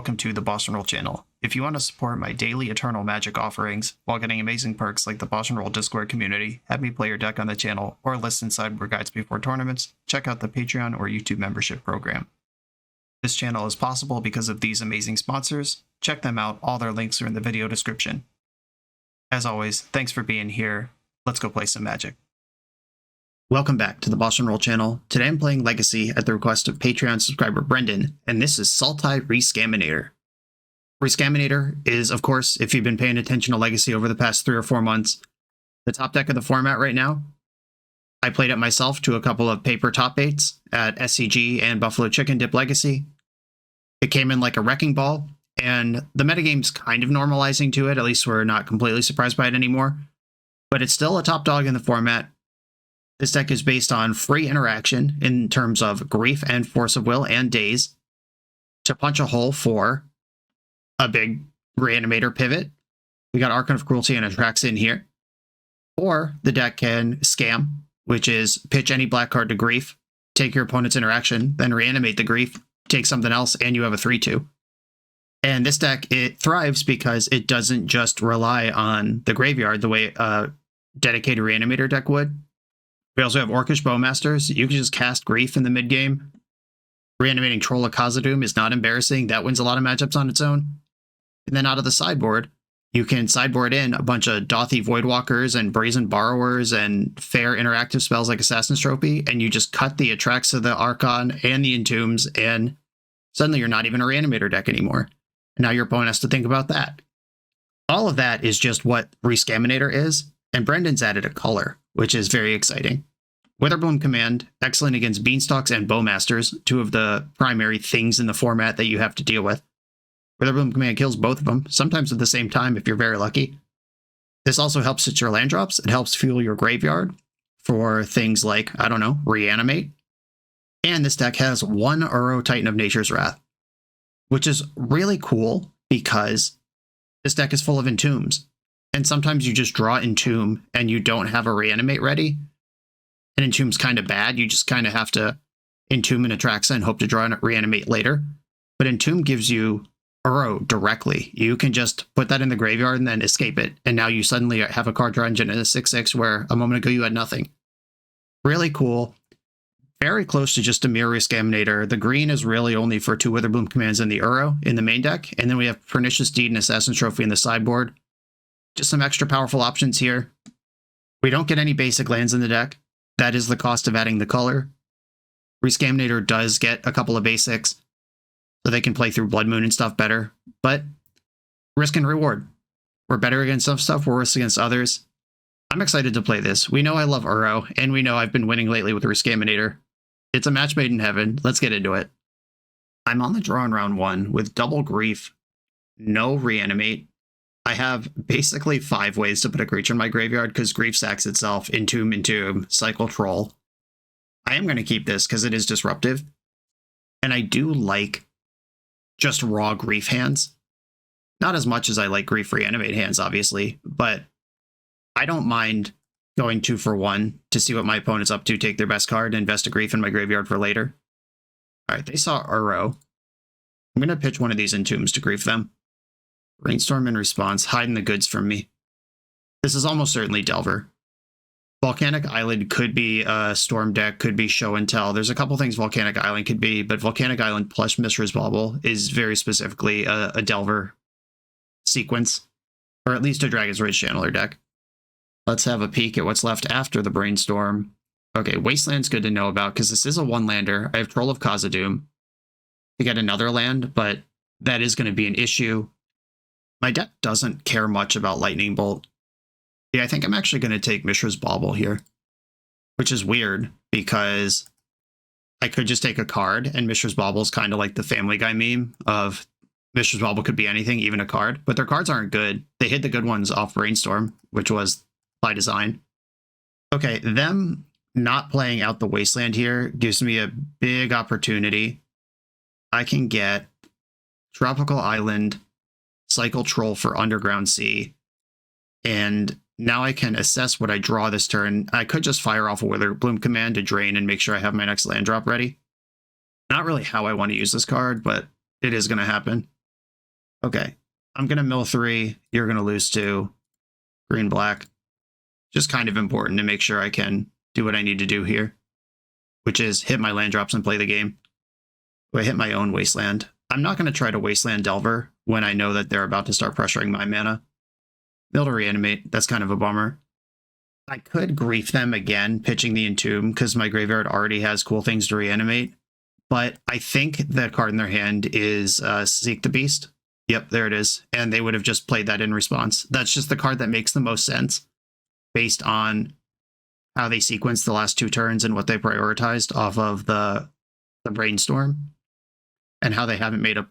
welcome to the BoshNRoll channel. If you want to support my daily Eternal Magic offerings while getting amazing perks like the BoshNRoll Discord community, have me play your deck on the channel, or listen sideboard guides before tournaments, check out the Patreon or YouTube membership program. This channel is possible because of these amazing sponsors. Check them out, all their links are in the video description. As always, thanks for being here. Let's go play some Magic. Welcome back to the BoshNRoll channel. Today I'm playing Legacy at the request of Patreon subscriber Brendan, and this is Sultai ReScaminator. ReScaminator is, of course, if you've been paying attention to Legacy over the past 3 or 4 months, the top deck of the format right now. I played it myself to a couple of paper top 8s at SCG and Buffalo Chicken Dip Legacy. It came in like a wrecking ball, and the metagame's kind of normalizing to it, at least we're not completely surprised by it anymore. But it's still a top dog in the format. This deck is based on free interaction in terms of Grief and Force of Will and Daze to punch a hole for a big Reanimator pivot. We got Archon of Cruelty and Atraxa here. Or the deck can Scam, which is pitch any black card to Grief, take your opponent's interaction, then reanimate the Grief, take something else, and you have a 3-2. And this deck, it thrives because it doesn't just rely on the graveyard the way a dedicated Reanimator deck would. We also have Orcish Bowmasters. You can just cast Grief in the mid-game. Reanimating Troll of Khazad-dûm is not embarrassing. That wins a lot of matchups on its own. And then out of the sideboard, you can sideboard in a bunch of Dothy Voidwalkers and Brazen Borrowers and fair interactive spells like Assassin's Trophy, and you just cut the Atraxa, the Archon, and the Entombs, and suddenly you're not even a Reanimator deck anymore. And now your opponent has to think about that. All of that is just what ReScaminator is, and Brendan's added a color, which is very exciting. Witherbloom Command, excellent against Beanstalks and Bowmasters, 2 of the primary things in the format that you have to deal with. Witherbloom Command kills both of them, sometimes at the same time if you're very lucky. This also helps hit your land drops. It helps fuel your graveyard for things like, I don't know, Reanimate. And this deck has 1 Uro Titan of Nature's Wrath, which is really cool because this deck is full of Entombs. And sometimes you just draw Entomb and you don't have a Reanimate ready. And Entomb's kind of bad. You just kind of have to Entomb and Atraxa and hope to draw and Reanimate later. But Entomb gives you Uro directly. You can just put that in the graveyard and then escape it. And now you suddenly have a card draw engine in a 6/6 where a moment ago you had nothing. Really cool. Very close to just a mirror ReScaminator. The green is really only for 2 Witherbloom commands in the Uro in the main deck. And then we have Pernicious Deed and Assassin's Trophy in the sideboard. Just some extra powerful options here. We don't get any basic lands in the deck. That is the cost of adding the color. ReScaminator does get a couple of basics, so they can play through Blood Moon and stuff better. But risk and reward. We're better against some stuff, we're worse against others. I'm excited to play this. We know I love Uro, and we know I've been winning lately with ReScaminator. It's a match made in heaven. Let's get into it. I'm on the draw in round 1 with double Grief, no Reanimate. I have basically 5 ways to put a creature in my graveyard because Grief sacks itself, Entomb, Cycle Troll. I am going to keep this because it is disruptive. And I do like just raw Grief hands. Not as much as I like Grief Reanimate hands, obviously, but I don't mind going 2 for 1 to see what my opponent's up to, take their best card, and invest a Grief in my graveyard for later. Alright, they saw Uro. I'm going to pitch one of these Entombs to Grief them. Rainstorm in response, hiding the goods from me. This is almost certainly Delver. Volcanic Island could be a Storm deck, could be Show and Tell. There's a couple things Volcanic Island could be, but Volcanic Island plus Mishra's Bauble is very specifically a Delver sequence, or at least a Dragon's Rage Channeler deck. Let's have a peek at what's left after the Brainstorm. Okay, Wasteland's good to know about because this is a 1-lander. I have Troll of Khazad-dûm to get another land, but that is going to be an issue. My deck doesn't care much about Lightning Bolt. Yeah, I think I'm actually going to take Mishra's Bauble here, which is weird because I could just take a card, and Mishra's Bauble is kind of like the Family Guy meme of Mishra's Bauble could be anything, even a card, but their cards aren't good. They hid the good ones off Brainstorm, which was by design. Okay, them not playing out the Wasteland here gives me a big opportunity. I can get Tropical Island, Cycle Troll for Underground Sea, and now I can assess what I draw this turn. I could just fire off a Witherbloom command to drain and make sure I have my next land drop ready. Not really how I want to use this card, but it is going to happen. Okay, I'm going to mill 3. You're going to lose 2. Green, black. Just kind of important to make sure I can do what I need to do here, which is hit my land drops and play the game. I hit my own Wasteland. I'm not going to try to Wasteland Delver when I know that they're about to start pressuring my mana. Mill to Reanimate. That's kind of a bummer. I could grief them again, pitching the Entomb, because my graveyard already has cool things to reanimate. But I think the card in their hand is Seek the Beast. Yep, there it is. And they would have just played that in response. That's just the card that makes the most sense based on how they sequenced the last 2 turns and what they prioritized off of the Brainstorm, and how they haven't made a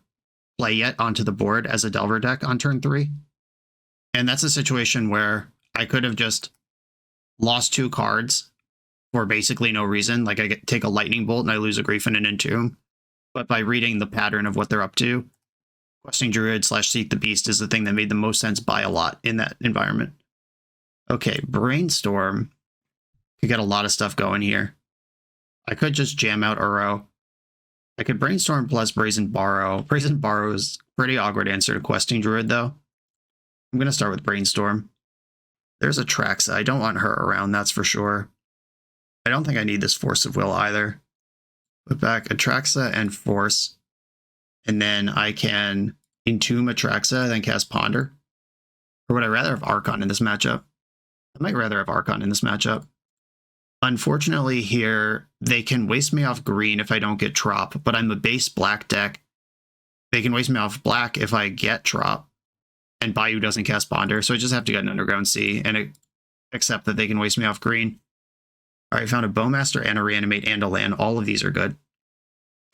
play yet onto the board as a Delver deck on turn 3. And that's a situation where I could have just lost 2 cards for basically no reason. Like I take a Lightning Bolt and I lose a Grief and an Entomb. But by reading the pattern of what they're up to, Questing Druid / Seek the Beast is the thing that made the most sense by a lot in that environment. Okay, Brainstorm could get a lot of stuff going here. I could just jam out Uro. I could Brainstorm plus Brazen Borrow. Brazen Borrow is pretty awkward answer to Questing Druid, though. I'm going to start with Brainstorm. There's a Traxa. I don't want her around, that's for sure. I don't think I need this Force of Will either. Put back Atraxa and Force. And then I can Entomb Atraxa, then cast Ponder. Or would I rather have Archon in this matchup? I might rather have Archon in this matchup. Unfortunately here, they can waste me off green if I don't get Trop, but I'm a base black deck. They can waste me off black if I get Trop, and Bayou doesn't cast Ponder, so I just have to get an Underground Sea and accept that they can waste me off green. All right, I found a Bowmaster and a Reanimate and a land. All of these are good.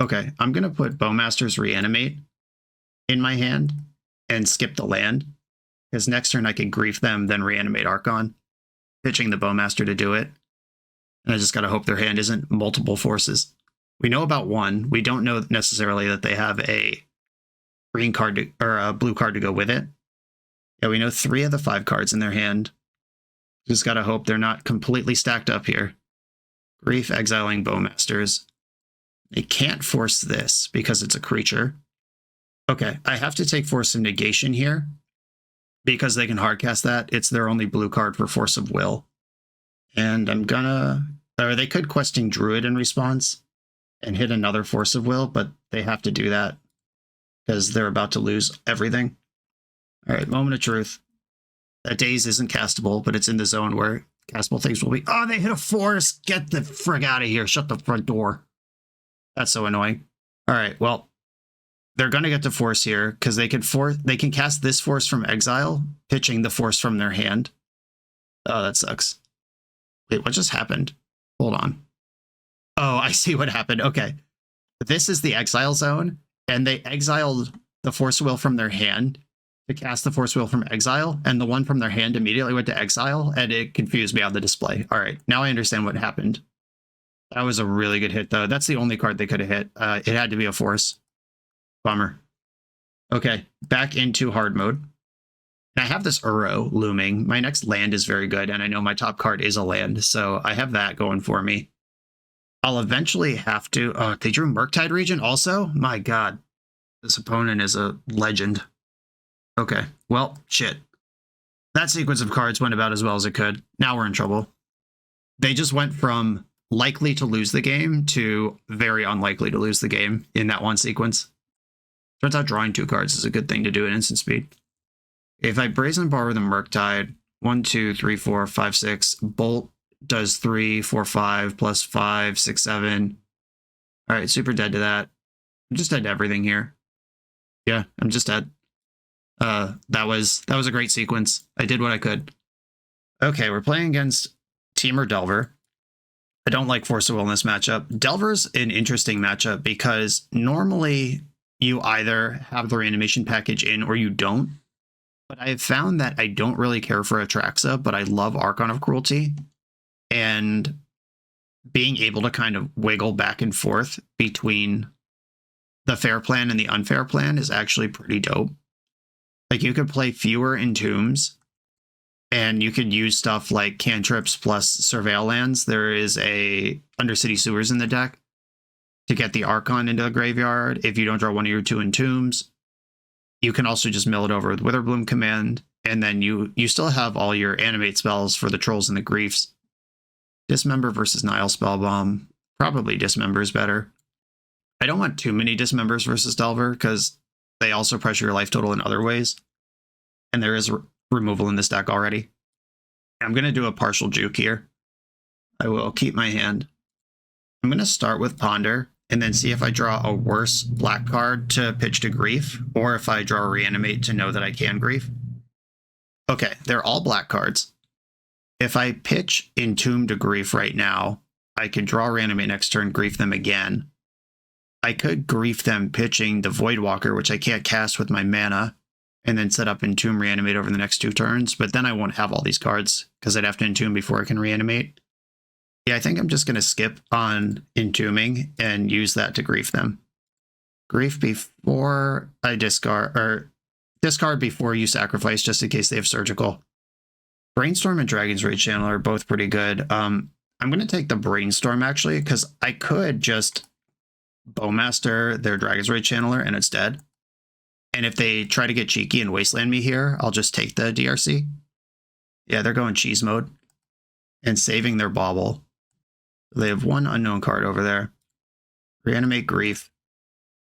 Okay, I'm going to put Bowmaster's Reanimate in my hand and skip the land, because next turn I can grief them, then Reanimate Archon, pitching the Bowmaster to do it. And I just got to hope their hand isn't multiple forces. We know about 1. We don't know necessarily that they have a green card or a blue card to go with it. Yeah, we know 3 of the 5 cards in their hand. Just got to hope they're not completely stacked up here. Grief, exiling Bowmasters. They can't force this because it's a creature. Okay, I have to take Force of Negation here because they can hardcast that. It's their only blue card for Force of Will. And I'm gonna... Or they could Questing Druid in response and hit another Force of Will, but they have to do that because they're about to lose everything. All right, Moment of Truth. That Daze isn't castable, but it's in the zone where castable things will be. Oh, they hit a Force! Get the frig out of here. Shut the front door. That's so annoying. All right, well, they're going to get to Force here because they can cast this Force from exile, pitching the Force from their hand. Oh, that sucks. Wait, what just happened? Hold on. Oh, I see what happened. Okay. This is the exile zone, and they exiled the Force Will from their hand to cast the Force Will from exile, and the one from their hand immediately went to exile, and it confused me on the display. All right, now I understand what happened. That was a really good hit, though. That's the only card they could have hit. It had to be a Force. Bummer. Okay, back into hard mode. And I have this Uro looming. My next land is very good, and I know my top card is a land, so I have that going for me. I'll eventually have to... Oh, they drew Murktide Regent also? My god. This opponent is a legend. Okay, well, shit. That sequence of cards went about as well as it could. Now we're in trouble. They just went from likely to lose the game to very unlikely to lose the game in that one sequence. Turns out drawing 2 cards is a good thing to do at instant speed. If I Brazen Borrow the Murktide, 1, 2, 3, 4, 5, 6, Bolt does 3, 4, 5, plus 5, 6, 7. All right, super dead to that. I'm just dead to everything here. Yeah, I'm just dead. That was a great sequence. I did what I could. Okay, we're playing against Temur Delver. I don't like Force of Will in this matchup. Delver's an interesting matchup because normally you either have the reanimation package in or you don't. But I have found that I don't really care for Atraxa, but I love Archon of Cruelty. And being able to kind of wiggle back and forth between the fair plan and the unfair plan is actually pretty dope. Like, you could play fewer Entombs, and you could use stuff like cantrips plus Surveil lands. There is a Undercity Sewers in the deck to get the Archon into the graveyard if you don't draw one of your 2 Entombs. you can also just mill it over with Witherbloom command, and then you still have all your animate spells for the trolls and the griefs. Dismember versus Nile Spellbomb. Probably Dismember is better. I don't want too many Dismembers versus Delver, because they also pressure your life total in other ways. And there is removal in this deck already. I'm going to do a partial juke here. I will keep my hand. I'm going to start with Ponder, and then see if I draw a worse black card to pitch to Grief, or if I draw Reanimate to know that I can Grief. Okay, they're all black cards. If I pitch Entomb to Grief right now, I could draw Reanimate next turn, Grief them again. I could Grief them pitching the Voidwalker, which I can't cast with my mana, and then set up Entomb Reanimate over the next 2 turns, but then I won't have all these cards, because I'd have to Entomb before I can Reanimate. Yeah, I think I'm just going to skip on Entombing and use that to Grief them. Grief before I discard, or discard before you sacrifice, just in case they have Surgical. Brainstorm and Dragon's Rage Channel are both pretty good. I'm going to take the Brainstorm, actually, because I could just Bowmaster their Dragon's Rage Channeler and it's dead. And if they try to get cheeky and Wasteland me here, I'll just take the DRC. Yeah, they're going cheese mode and saving their Bauble. They have 1 unknown card over there. Reanimate Grief.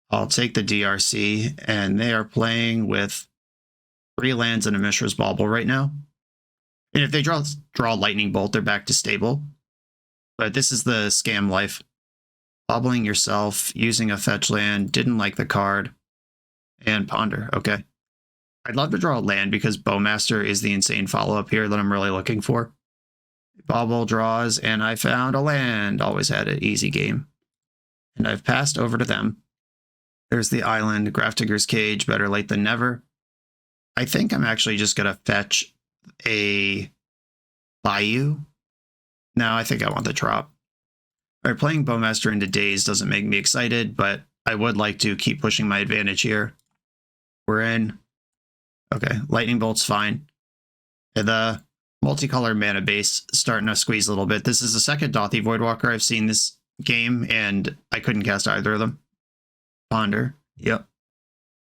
I'll take the DRC, and they are playing with 3 lands and a Mishra's Bauble right now. And if they draw Lightning Bolt, they're back to stable. But this is the scam life. Bobbling yourself, using a fetch land, didn't like the card, and Ponder. Okay. I'd love to draw a land because Bowmaster is the insane follow-up here that I'm really looking for. Bauble draws, and I found a land. Always had an easy game. And I've passed over to them. There's the island, Grafdigger's Cage, better late than never. I think I'm actually just going to fetch a Bayou. No, I think I want the drop. All right, playing Bowmaster into Daze doesn't make me excited, but I would like to keep pushing my advantage here. We're in. Okay, Lightning Bolt's fine. The multicolored mana base starting to squeeze a little bit. This is the second Dothy Voidwalker I've seen this game, and I couldn't cast either of them. Ponder. Yep.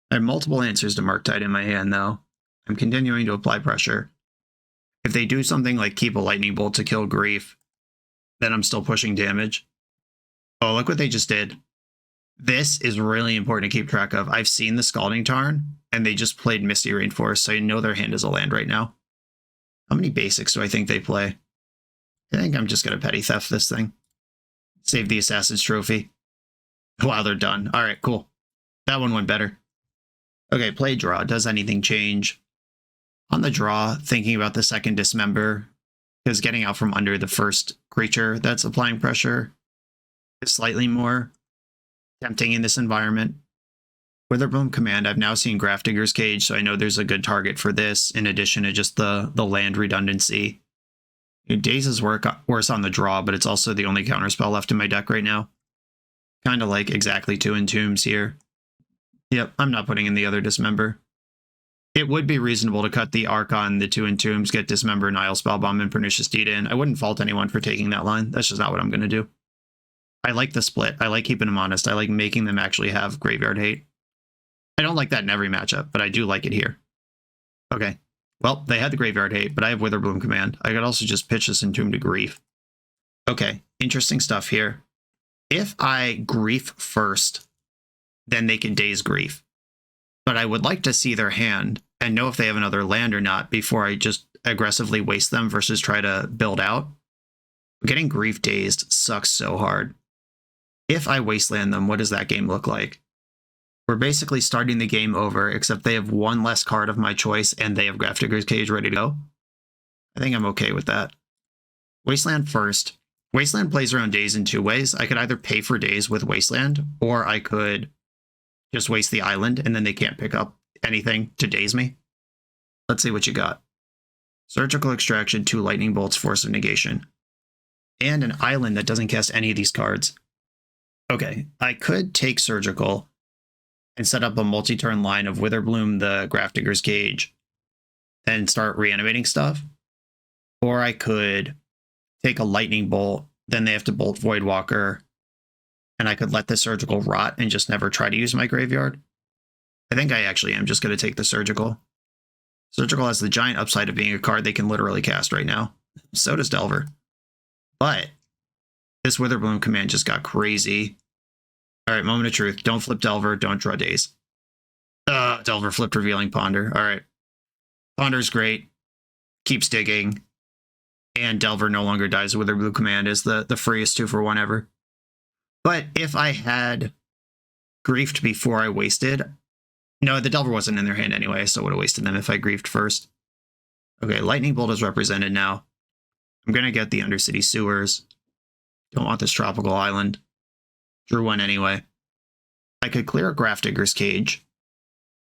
I have multiple answers to Murktide in my hand, though. I'm continuing to apply pressure. If they do something like keep a Lightning Bolt to kill Grief, then I'm still pushing damage. Oh, look what they just did. This is really important to keep track of. I've seen the Scalding Tarn, and they just played Misty Rainforest, so I know their hand is a land right now. How many basics do I think they play? I think I'm just going to Petty Theft this thing. Save the Assassin's Trophy. Wow, they're done. All right, cool. That one went better. Okay, play draw. Does anything change? On the draw, thinking about the second Dismember, because getting out from under the first creature that's applying pressure is slightly more tempting in this environment. Witherbloom Command, I've now seen Grafdigger's Cage, so I know there's a good target for this, in addition to just the land redundancy. Daze is worse on the draw, but it's also the only counterspell left in my deck right now. Kind of like exactly 2 Entombs here. Yep, I'm not putting in the other Dismember. It would be reasonable to cut the Archon, the 2 Entombs, get Dismember, Nile Spellbomb, and Pernicious Deed in. I wouldn't fault anyone for taking that line. That's just not what I'm going to do. I like the split. I like keeping them honest. I like making them actually have graveyard hate. I don't like that in every matchup, but I do like it here. Okay. Well, they had the graveyard hate, but I have Witherbloom Command. I could also just pitch this Entomb to Grief. Okay, interesting stuff here. If I Grief first, then they can Daze Grief. But I would like to see their hand and know if they have another land or not before I just aggressively waste them versus try to build out. Getting Grief Dazed sucks so hard. If I wasteland them, what does that game look like? We're basically starting the game over, except they have 1 less card of my choice and they have Grafdigger's Cage ready to go. I think I'm okay with that. Wasteland first. Wasteland plays around Daze in 2 ways. I could either pay for Daze with Wasteland, or I could just waste the island and then they can't pick up anything to Daze me. Let's see what you got. Surgical Extraction, 2 Lightning Bolts, Force of Negation. And an island that doesn't cast any of these cards. Okay, I could take Surgical and set up a multi-turn line of Witherbloom, the Grafdigger's Cage, and start reanimating stuff. Or I could take a Lightning Bolt, then they have to Bolt Voidwalker, and I could let the Surgical rot and just never try to use my graveyard. I think I actually am just going to take the Surgical. Surgical has the giant upside of being a card they can literally cast right now. So does Delver. But this Witherbloom command just got crazy. All right, moment of truth. Don't flip Delver. Don't draw Daze. Delver flipped Revealing Ponder. All right. Ponder's great. Keeps digging. And Delver no longer dies. Witherbloom command is the freest 2-for-1 ever. But if I had griefed before I wasted... No, the Delver wasn't in their hand anyway. I still would have wasted them if I griefed first. Okay, Lightning Bolt is represented now. I'm going to get the Undercity Sewers. Don't want this Tropical Island. Drew one anyway. I could clear a Grafdigger's Cage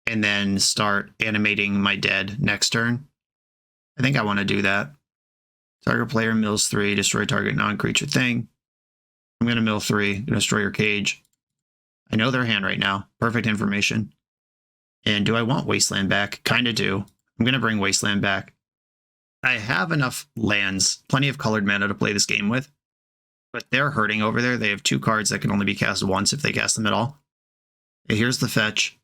and then start animating my dead next turn. I think I want to do that. Target player mills 3, destroy target non-creature thing. I'm going to mill 3, going to destroy your cage. I know their hand right now. Perfect information. And do I want Wasteland back? Kind of do. I'm going to bring Wasteland back. I have enough lands, plenty of colored mana to play this game with. But they're hurting over there. They have 2 cards that can only be cast once if they cast them at all. Okay, here's the fetch.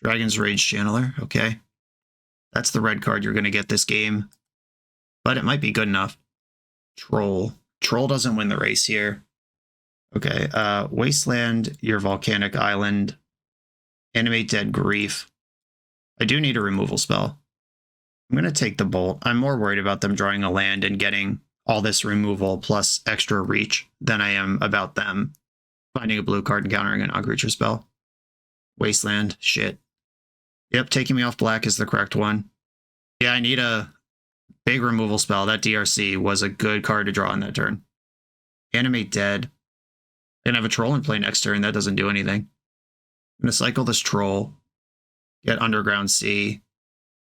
Dragon's Rage Channeler. Okay. That's the red card you're going to get this game. But it might be good enough. Troll. Troll doesn't win the race here. Okay, Wasteland, your Volcanic Island. Animate Dead Grief. I do need a removal spell. I'm going to take the Bolt. I'm more worried about them drawing a land and getting all this removal plus extra reach than I am about them finding a blue card and countering a non-creature spell. Wasteland. Shit. Yep, taking me off black is the correct one. Yeah, I need a big removal spell. That DRC was a good card to draw on that turn. Animate Dead. Gonna have a Troll in play next turn. That doesn't do anything. I'm gonna cycle this Troll. Get Underground Sea.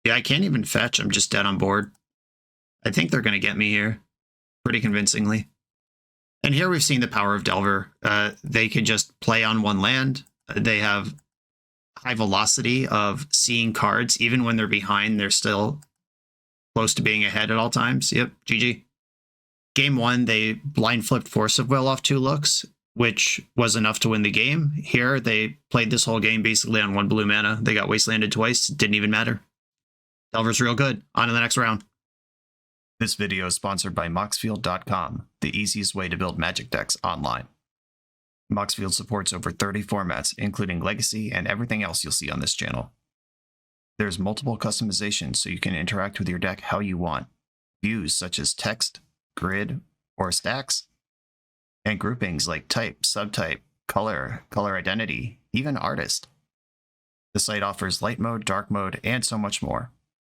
Yeah, I can't even fetch. I'm just dead on board. I think they're gonna get me here pretty convincingly. And here we've seen the power of Delver. They could just play on one land. They have high velocity of seeing cards. Even when they're behind, they're still close to being ahead at all times. Yep, GG. Game 1, they blind flipped Force of Will off 2 looks, which was enough to win the game. Here, they played this whole game basically on 1 blue mana. They got Wastelanded twice. Didn't even matter. Delver's real good. On to the next round. This video is sponsored by Moxfield.com, the easiest way to build Magic decks online. Moxfield supports over 30 formats, including Legacy and everything else you'll see on this channel. There's multiple customizations so you can interact with your deck how you want. Views such as text, grid, or stacks. And groupings like type, subtype, color, color identity, even artist. The site offers light mode, dark mode, and so much more.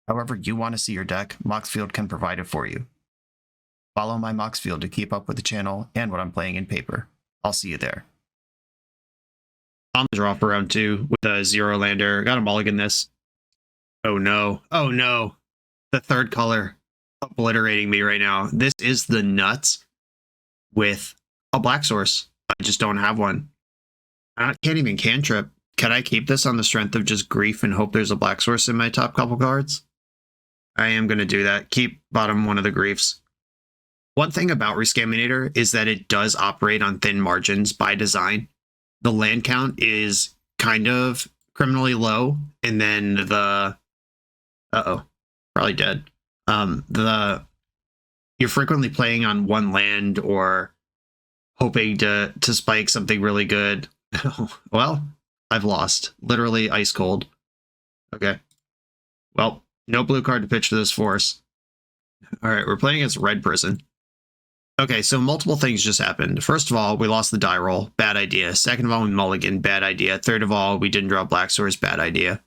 However you want to see your deck, Moxfield can provide it for you. Follow my Moxfield to keep up with the channel and what I'm playing in paper. I'll see you there. I'm draw for round 2 with a 0-lander. Got a mulligan this. Oh no. Oh no. The third color obliterating me right now. This is the nuts with a black source. I just don't have one. I can't even cantrip. Can I keep this on the strength of just grief and hope there's a black source in my top couple cards? I am going to do that. Keep bottom one of the griefs. One thing about ReScaminator is that it does operate on thin margins by design. The land count is kind of criminally low, and then the... Uh-oh. Probably dead. You're frequently playing on one land or hoping to spike something really good. Well, I've lost. Literally ice cold. Okay. Well, no blue card to pitch to this force. All right, we're playing against Red Prison. Okay, so multiple things just happened. First of all, we lost the die roll. Bad idea. Second of all, we mulligan. Bad idea. Third of all, we didn't draw black source. Bad idea.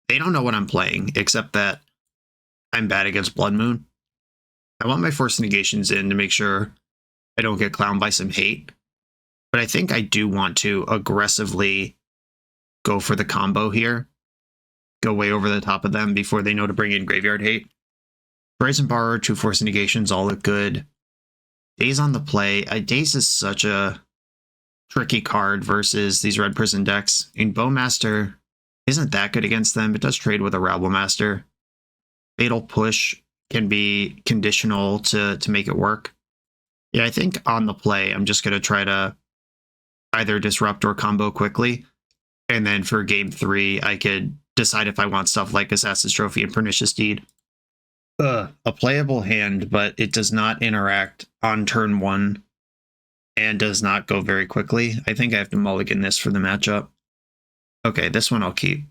They don't know what I'm playing, except that I'm bad against Blood Moon. I want my Force Negations in to make sure I don't get clowned by some hate. But I think I do want to aggressively go for the combo here. Go way over the top of them before they know to bring in Graveyard Hate. Brazen Borrower, 2 Force Negations, all look good. Daze on the play. Daze is such a tricky card versus these Red Prison decks. And Bowmaster isn't that good against them. It does trade with a Rabblemaster. Fatal Push can be conditional to make it work. Yeah, I think on the play, I'm just going to try to either disrupt or combo quickly. And then for game 3, I could decide if I want stuff like Assassin's Trophy and Pernicious Deed. A playable hand, but it does not interact on turn 1 and does not go very quickly. I think I have to mulligan this for the matchup. Okay, this one I'll keep.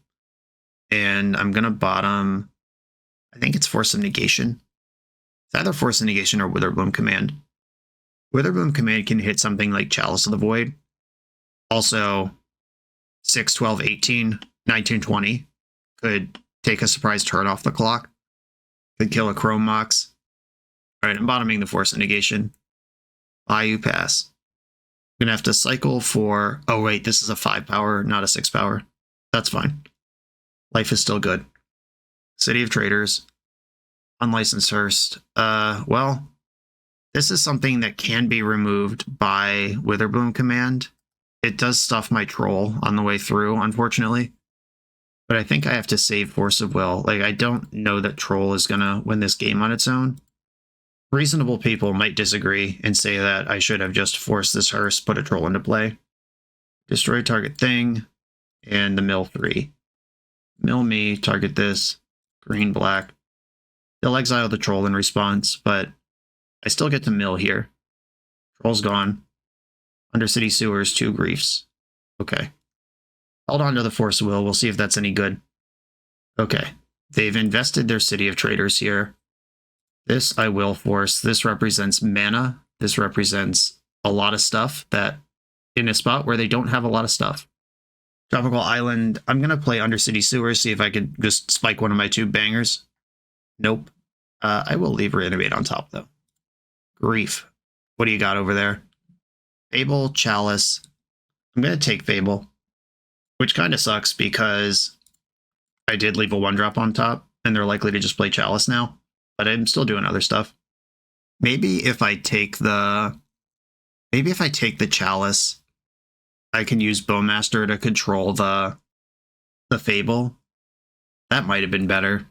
And I'm going to bottom, I think it's Force of Negation. It's either Force of Negation or Witherbloom Command. Witherbloom Command can hit something like Chalice of the Void. Also, 6, 12, 18, 19, 20 could take a surprise turn off the clock. Could kill a Chrome Mox. Alright, I'm bottoming the Force of Negation. Bayou pass. I'm gonna have to cycle for... Oh wait, this is a 5 power, not a 6 power. That's fine. Life is still good. City of Traders. Unlicensed Hearst. Well, this is something that can be removed by Witherbloom Command. It does stuff my troll on the way through, unfortunately. But I think I have to save Force of Will. Like, I don't know that Troll is gonna win this game on its own. Reasonable people might disagree and say that I should have just forced this Hearst, put a Troll into play. Destroy target thing, and the mill 3. Mill me, target this, green, black. They'll exile the Troll in response, but I still get to mill here. Troll's gone. Undercity Sewers, 2 griefs. Okay. Hold on to the Force of Will. We'll see if that's any good. Okay. They've invested their City of Traders here. This I will force. This represents mana. This represents a lot of stuff that in a spot where they don't have a lot of stuff. Tropical Island. I'm going to play Undercity Sewers, see if I could just spike one of my 2 bangers. Nope. I will leave Reanimate on top, though. Grief. What do you got over there? Fable, Chalice. I'm going to take Fable. Which kind of sucks because I did leave a 1-drop on top, and they're likely to just play Chalice now. But I'm still doing other stuff. Maybe if I take the Chalice, I can use Bowmaster to control the Fable. That might have been better.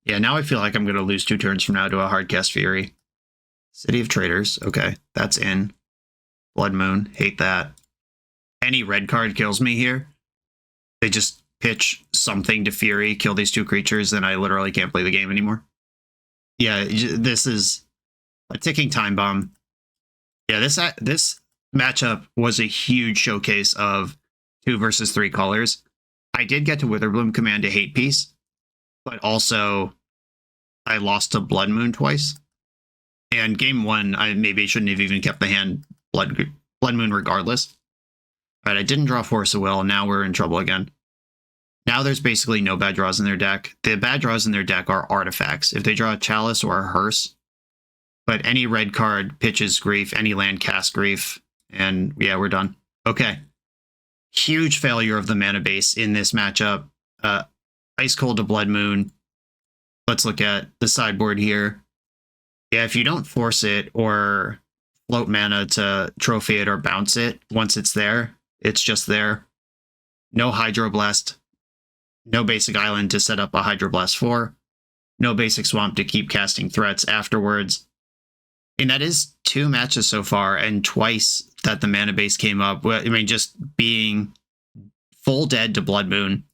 Yeah, now I feel like I'm going to lose 2 turns from now to a Hardcast Fury. City of Traders. Okay, that's in. Blood Moon. Hate that. Any red card kills me here. They just pitch something to Fury, kill these 2 creatures, and I literally can't play the game anymore. Yeah, this is a ticking time bomb. Yeah, this matchup was a huge showcase of 2 versus 3 colors. I did get to Witherbloom Command to hate piece, but also I lost to Blood Moon twice. And game 1, I maybe shouldn't have even kept the hand Blood Moon regardless. But I didn't draw Force of Will, now we're in trouble again. Now there's basically no bad draws in their deck. The bad draws in their deck are artifacts. If they draw a Chalice or a Hearse, but any red card pitches Grief, any land casts Grief, and yeah, we're done. Okay. Huge failure of the mana base in this matchup. Ice Cold to Blood Moon. Let's look at the sideboard here. Yeah, if you don't force it or float mana to trophy it or bounce it, once it's there, it's just there. No Hydroblast. No basic island to set up a Hydroblast 4. No basic swamp to keep casting threats afterwards. And that is 2 matches so far, and twice that the mana base came up. I mean, just being full dead to Blood Moon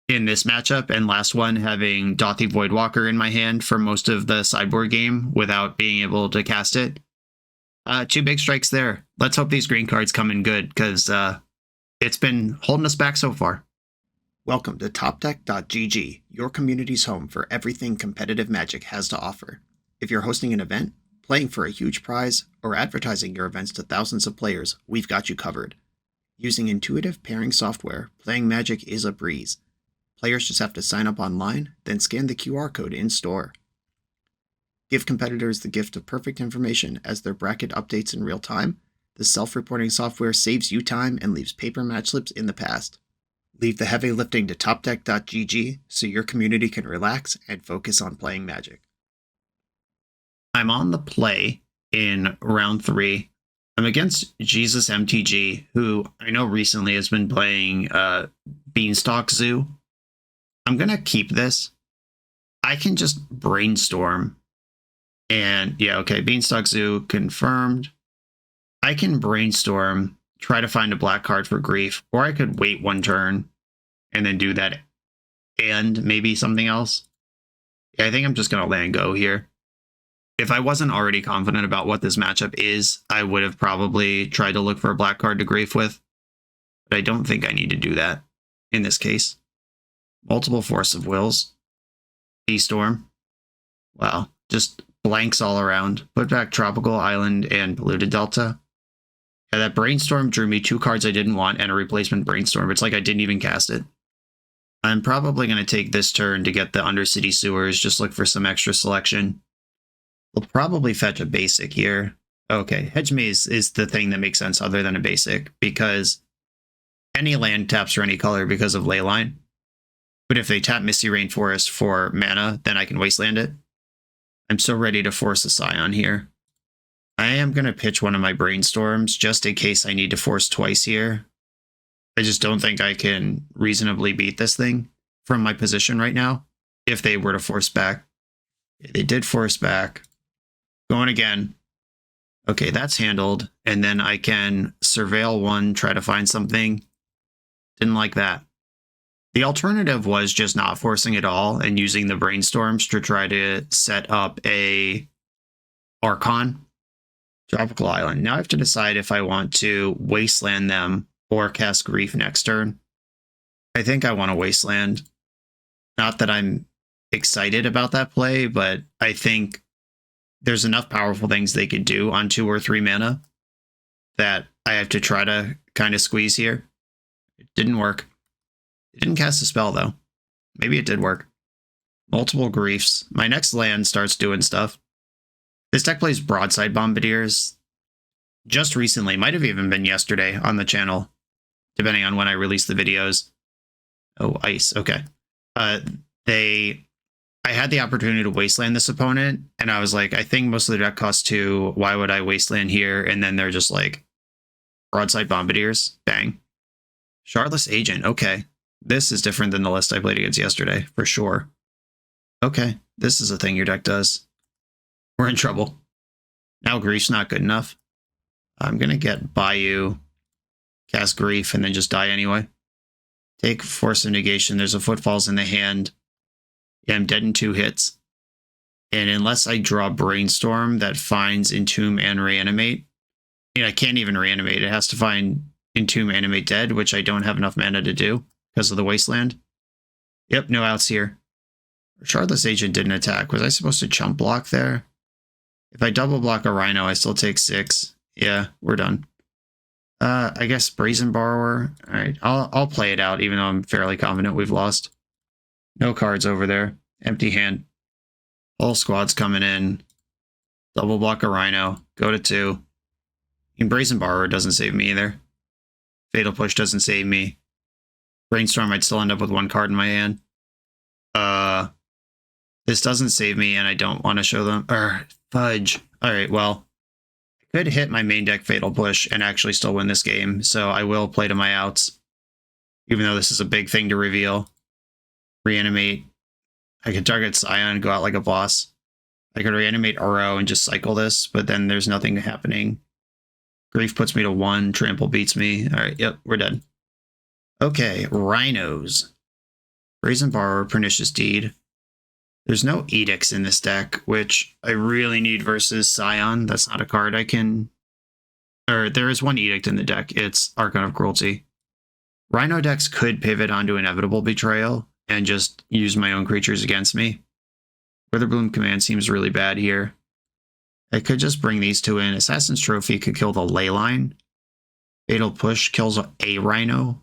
in this matchup, and last one having Dothy Voidwalker in my hand for most of the sideboard game without being able to cast it. 2 big strikes there. Let's hope these green cards come in good, because it's been holding us back so far. Welcome to TopDeck.gg, your community's home for everything competitive Magic has to offer. If you're hosting an event, playing for a huge prize, or advertising your events to thousands of players, we've got you covered. Using intuitive pairing software, playing Magic is a breeze. Players just have to sign up online, then scan the QR code in-store. Give competitors the gift of perfect information as their bracket updates in real time. The self-reporting software saves you time and leaves paper match slips in the past. Leave the heavy lifting to TopDeck.gg so your community can relax and focus on playing Magic. I'm on the play in round 3. I'm against Jesus MTG, who I know recently has been playing Beanstalk Zoo. I'm going to keep this. I can just brainstorm. And yeah, okay, Beanstalk Zoo confirmed. I can brainstorm, try to find a black card for Grief, or I could wait 1 turn and then do that and maybe something else. Yeah, I think I'm just going to land go here. If I wasn't already confident about what this matchup is, I would have probably tried to look for a black card to grief with. But I don't think I need to do that in this case. Multiple Force of Wills. D-Storm. Wow, just blanks all around. Put back Tropical Island and Polluted Delta. Yeah, that Brainstorm drew me 2 cards I didn't want and a replacement Brainstorm. It's like I didn't even cast it. I'm probably going to take this turn to get the Undercity Sewers, just look for some extra selection. We'll probably fetch a basic here. Okay, Hedge Maze is the thing that makes sense other than a basic, because any land taps for any color because of Leyline. But if they tap Misty Rainforest for mana, then I can Wasteland it. I'm so ready to force a Scion here. I am going to pitch one of my Brainstorms just in case I need to force twice here. I just don't think I can reasonably beat this thing from my position right now if they were to force back. They did force back. Going again. Okay, that's handled. And then I can Surveil 1, try to find something. Didn't like that. The alternative was just not forcing at all and using the Brainstorms to try to set up a Archon. Tropical Island. Now I have to decide if I want to Wasteland them or cast Grief next turn. I think I want to Wasteland. Not that I'm excited about that play, but I think there's enough powerful things they could do on 2 or 3 mana that I have to try to kind of squeeze here. It didn't work. It didn't cast a spell, though. Maybe it did work. Multiple Griefs. My next land starts doing stuff. This deck plays Broadside Bombardiers. Just recently, might have even been yesterday on the channel, depending on when I release the videos. Oh, Ice. Okay. I had the opportunity to Wasteland this opponent, and I was like, I think most of the deck costs 2. Why would I Wasteland here? And then they're just like, Broadside Bombardiers. Bang. Shardless Agent. Okay. This is different than the list I played against yesterday, for sure. Okay. This is a thing your deck does. We're in trouble. Now Grief's not good enough. I'm going to get Bayou, cast Grief, and then just die anyway. Take Force of Negation. There's a Footfalls in the hand. Yeah, I'm dead in 2 hits. And unless I draw Brainstorm that finds Entomb and Reanimate, I can't even Reanimate. It has to find Entomb, Animate, Dead, which I don't have enough mana to do because of the Wasteland. Yep, no outs here. Shardless Agent didn't attack. Was I supposed to chump block there? If I double block a Rhino, I still take 6. Yeah, we're done. I guess Brazen Borrower. All right, I'll play it out, even though I'm fairly confident we've lost. No cards over there. Empty hand. Whole squad's coming in. Double block a Rhino. Go to 2. And Brazen Borrower doesn't save me either. Fatal Push doesn't save me. Brainstorm, I'd still end up with 1 card in my hand. This doesn't save me, and I don't want to show them. Fudge. Alright, well. I could hit my main deck Fatal Push and actually still win this game, so I will play to my outs. Even though this is a big thing to reveal. Reanimate. I could target Scion and go out like a boss. I could Reanimate Uro and just cycle this, but then there's nothing happening. Grief puts me to 1. Trample beats me. Alright, yep, we're dead. Okay, Rhinos. Brazen Borrower, Pernicious Deed. There's no Edicts in this deck, which I really need versus Scion. That's not a card I can... Or there is 1 Edict in the deck. It's Archon of Cruelty. Rhino decks could pivot onto Inevitable Betrayal and just use my own creatures against me. Witherbloom Command seems really bad here. I could just bring these 2 in. Assassin's Trophy could kill the Leyline. Fatal Push kills a Rhino.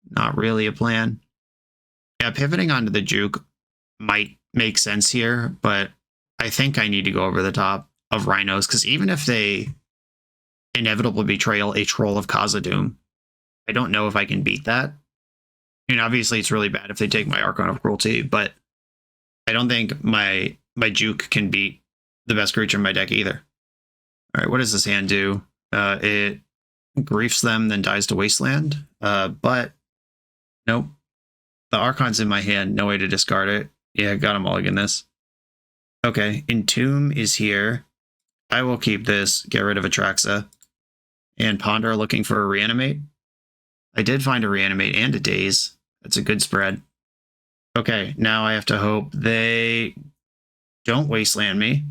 Not really a plan. Yeah, pivoting onto the Juke might make sense here, but I think I need to go over the top of Rhinos, because even if they Inevitable Betrayal a Troll of Khazad-dûm, I don't know if I can beat that. Obviously it's really bad if they take my Archon of Cruelty, but I don't think my Juke can beat the best creature in my deck either. Alright, what does this hand do? It griefs them, then dies to Wasteland. But nope. The Archon's in my hand, no way to discard it. Yeah, got him all again this. Okay, Entomb is here. I will keep this, get rid of Atraxa. And Ponder looking for a Reanimate. I did find a Reanimate and a Daze. That's a good spread. Okay, now I have to hope they don't wasteland me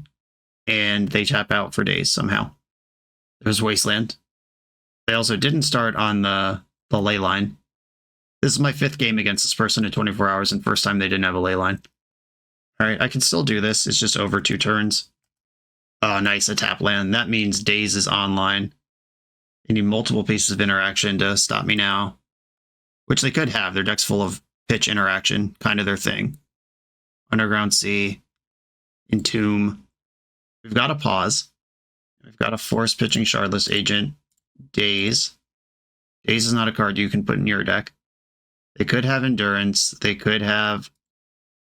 and they tap out for days somehow. There's wasteland. They also didn't start on the ley line. This is my 5th game against this person in 24 hours and first time they didn't have a ley line. All right, I can still do this. It's just over 2 turns. Oh, nice, a tap land. That means Daze is online. They need multiple pieces of interaction to stop me now, which they could have. Their deck's full of pitch interaction, kind of their thing. Underground Sea, Entomb. We've got a pause. We've got a force pitching Shardless Agent. Daze. Daze is not a card you can put in your deck. They could have Endurance. They could have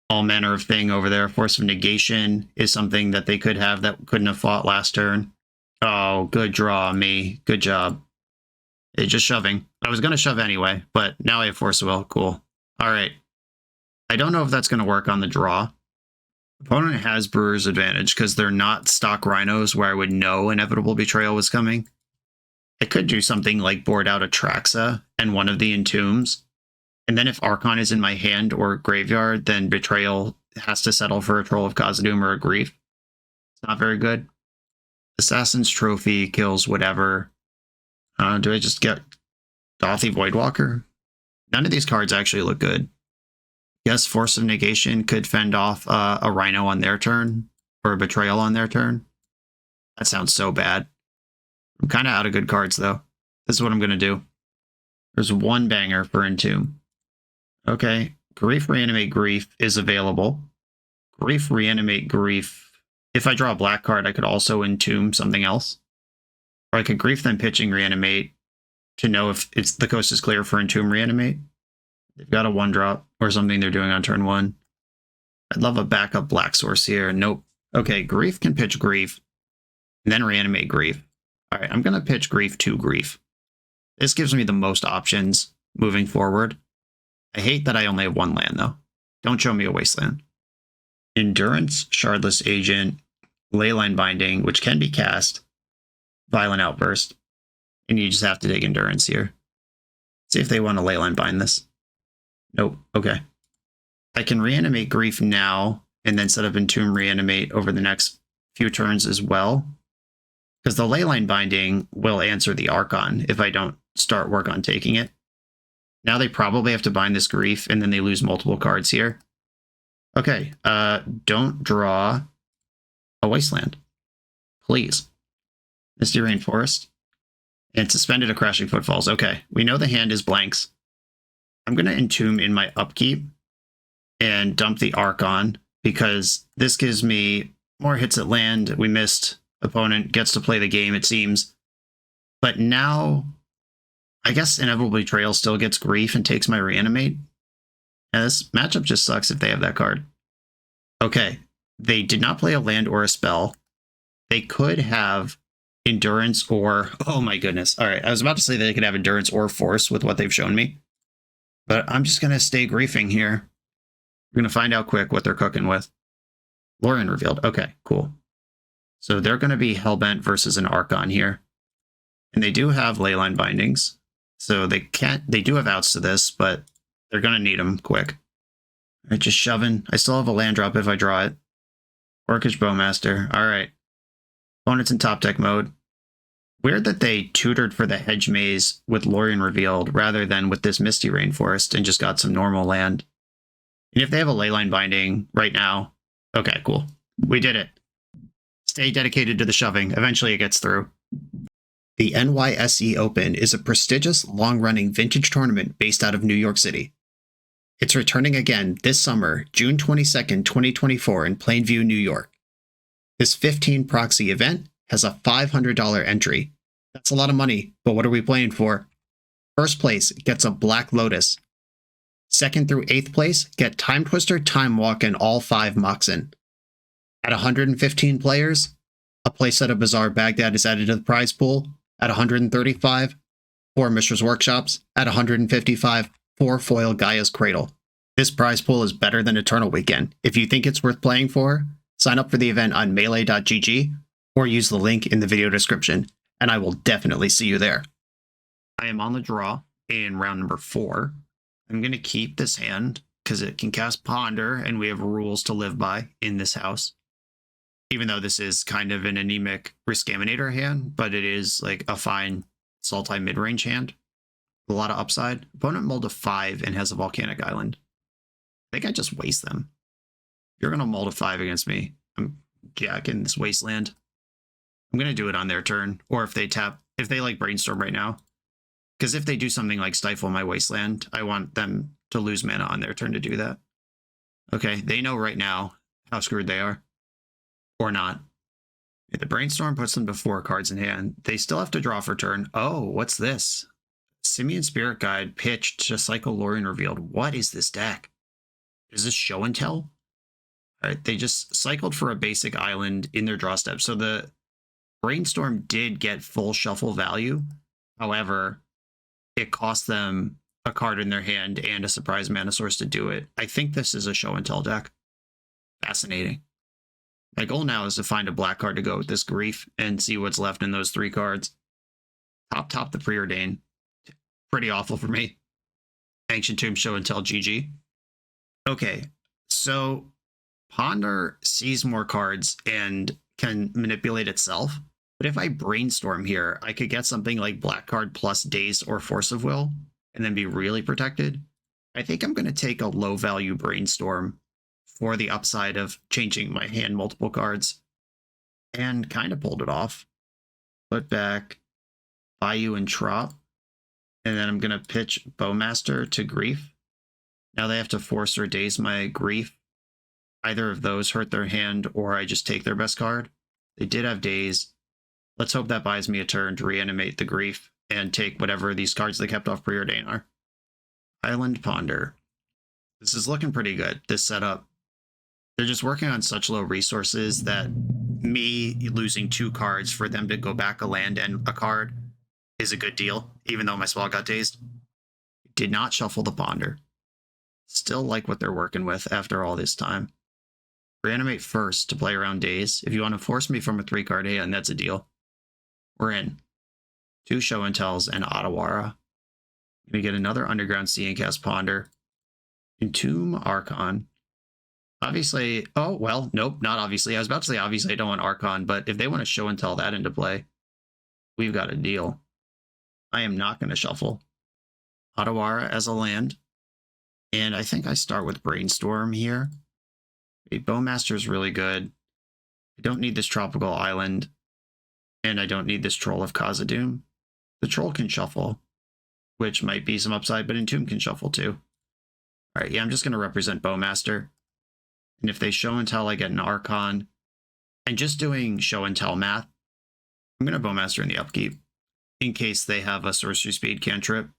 all manner of thing over there. Force of Negation is something that they could have that couldn't have fought last turn. Oh, good draw, me. Good job. It's just shoving. I was going to shove anyway, but now I have Force of Will. Cool. All right. I don't know if that's going to work on the draw. Opponent has Brewer's Advantage because they're not stock Rhinos where I would know Inevitable Betrayal was coming. I could do something like board out Atraxa and one of the Entombs. And then if Archon is in my hand or graveyard, then Betrayal has to settle for a Troll of Khazad-dûm or a Grief. It's not very good. Assassin's Trophy kills whatever. Do I just get Dothy Voidwalker? None of these cards actually look good. Yes, Force of Negation could fend off a Rhino on their turn, or a Betrayal on their turn. That sounds so bad. I'm kind of out of good cards, though. This is what I'm going to do. There's one banger for Entomb. Okay, Grief Reanimate Grief is available. Grief Reanimate Grief. If I draw a black card, I could also Entomb something else. Or I could Grief then Pitching Reanimate to know if the coast is clear for Entomb Reanimate. They've got a 1-drop or something they're doing on turn 1. I'd love a backup black source here. Nope. Okay, Grief can pitch Grief, and then Reanimate Grief. All right, I'm going to pitch Grief to Grief. This gives me the most options moving forward. I hate that I only have 1 land, though. Don't show me a wasteland. Endurance, Shardless Agent, Leyline Binding, which can be cast, Violent Outburst, and you just have to take Endurance here. See if they want to Leyline Bind this. Nope. Okay. I can Reanimate Grief now, and then set up Entomb Reanimate over the next few turns as well. Because the Leyline Binding will answer the Archon if I don't start work on taking it. Now they probably have to bind this Grief, and then they lose multiple cards here. Okay, don't draw a Wasteland. Please. Misty Rainforest. And Suspended a Crashing Footfalls. Okay, we know the hand is blanks. I'm going to Entomb in my upkeep and dump the Archon, because this gives me more hits at land. We missed. Opponent gets to play the game, it seems. But now, I guess Inevitable Betrayal still gets Grief and takes my Reanimate. Yeah, this matchup just sucks if they have that card. Okay, they did not play a land or a spell. They could have Endurance or... Oh my goodness. All right, I was about to say that they could have Endurance or Force with what they've shown me. But I'm just going to stay griefing here. We're going to find out quick what they're cooking with. Lorien revealed. Okay, cool. So they're going to be Hellbent versus an Archon here. And they do have Leyline Bindings. So they do have outs to this, but they're going to need them quick. All right, just shoving. I still have a land drop if I draw it. Orcish Bowmaster. All right. Opponent's in top deck mode. Weird that they tutored for the Hedge Maze with Lorien revealed rather than with this Misty Rainforest and just got some normal land. And if they have a Leyline Binding right now, okay, cool. We did it. Stay dedicated to the shoving. Eventually it gets through. The NYSE Open is a prestigious, long-running vintage tournament based out of New York City. It's returning again this summer, June 22nd, 2024 in Plainview, New York. This 15 proxy event has a $500 entry. That's a lot of money, but what are we playing for? First place gets a Black Lotus. Second through 8th place get Time Twister, Time Walk, and all 5 Moxen. At 115 players, a playset of Bazaar Baghdad is added to the prize pool. At 135, 4 Mishra's Workshops. At 155, 4 foil Gaia's Cradle. This prize pool is better than Eternal Weekend. If you think it's worth playing for, sign up for the event on melee.gg or use the link in the video description, and I will definitely see you there. I am on the draw in round number 4. I'm going to keep this hand because it can cast Ponder, and we have rules to live by in this house. Even though this is kind of an anemic ReScaminator hand, but it is like a fine Sultai mid-range hand. A lot of upside. Opponent mulled a 5 and has a Volcanic Island. I think I just waste them. If you're going to mull a 5 against me, I'm jacking this Wasteland. I'm going to do it on their turn, or if they tap, if they like Brainstorm right now. Because if they do something like Stifle my Wasteland, I want them to lose mana on their turn to do that. Okay, they know right now how screwed they are. Or not. If the Brainstorm puts them to 4 cards in hand, they still have to draw for turn. Oh, what's this? Simian Spirit Guide pitched to cycle Lorien Revealed. What is this deck? Is this Show and Tell? All right, they just cycled for a basic island in their draw step. So the Brainstorm did get full shuffle value. However, it cost them a card in their hand and a surprise mana source to do it. I think this is a Show and Tell deck. Fascinating. My goal now is to find a black card to go with this Grief and see what's left in those 3 cards. Top the Preordain. Pretty awful for me. Ancient Tomb, Show and Tell, GG. Okay, so Ponder sees more cards and can manipulate itself. But if I Brainstorm here, I could get something like black card plus Daze or Force of Will and then be really protected. I think I'm going to take a low value Brainstorm for the upside of changing my hand multiple cards, and kind of pulled it off. Put back Bayou and Trop, and then I'm going to pitch Bowmaster to Grief. Now they have to force or daze my Grief. Either of those hurt their hand, or I just take their best card. They did have Daze. Let's hope that buys me a turn to reanimate the Grief and take whatever these cards they kept off Preordain are. Island Ponder. This is looking pretty good, this setup. They're just working on such low resources that me losing 2 cards for them to go back a land and a card is a good deal, even though my spell got dazed. Did not shuffle the Ponder. Still like what they're working with after all this time. Reanimate first to play around Daze. If you want to force me from a 3-card hand, that's a deal. We're in. 2 Show and Tells and Ottawara. Gonna get another Underground Sea and cast Ponder. Entomb Archon. Obviously, oh, well, nope, not obviously. I was about to say obviously I don't want Archon, but if they want to Show and Tell that into play, we've got a deal. I am not going to shuffle. Ottawara as a land. And I think I start with Brainstorm here. A Bowmaster is really good. I don't need this Tropical Island. And I don't need this Troll of Khazad-dûm. The Troll can shuffle, which might be some upside, but Entomb can shuffle too. All right, yeah, I'm just going to represent Bowmaster. And if they Show and Tell, I get an Archon. And just doing Show and Tell math, I'm going to Bowmaster in the upkeep in case they have a Sorcery Speed cantrip.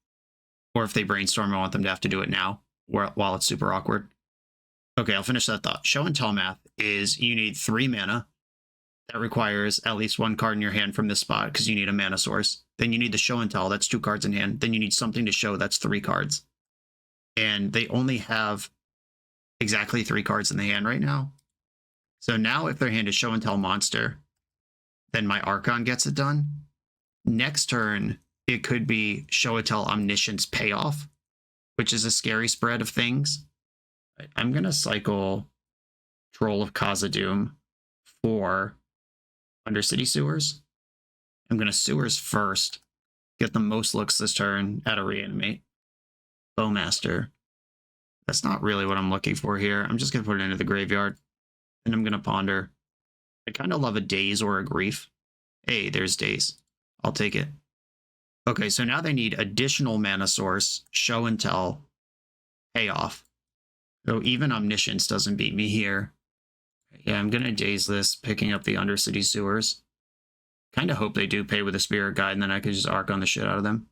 Or if they Brainstorm, I want them to have to do it now while it's super awkward. Okay, I'll finish that thought. Show and Tell math is you need 3 mana. That requires at least 1 card in your hand from this spot because you need a mana source. Then you need the Show and Tell, that's 2 cards in hand. Then you need something to show, that's 3 cards. And they only have exactly 3 cards in the hand right now. So now if their hand is Show and Tell Monster, then my Archon gets it done. Next turn, it could be Show and Tell Omniscience Payoff, which is a scary spread of things. I'm going to cycle Troll of Khazad-dûm for Undercity Sewers. I'm going to Sewers first, get the most looks this turn at a Reanimate. Bowmaster. That's not really what I'm looking for here. I'm just going to put it into the graveyard, and I'm going to Ponder. I kind of love a Daze or a Grief. Hey, there's Daze. I'll take it. Okay, so now they need additional mana source, Show and Tell, Payoff. So even Omniscience doesn't beat me here. Yeah, I'm going to Daze this, picking up the Undercity Sewers. Kind of hope they do pay with a Spirit Guide, and then I could just Archon the shit out of them.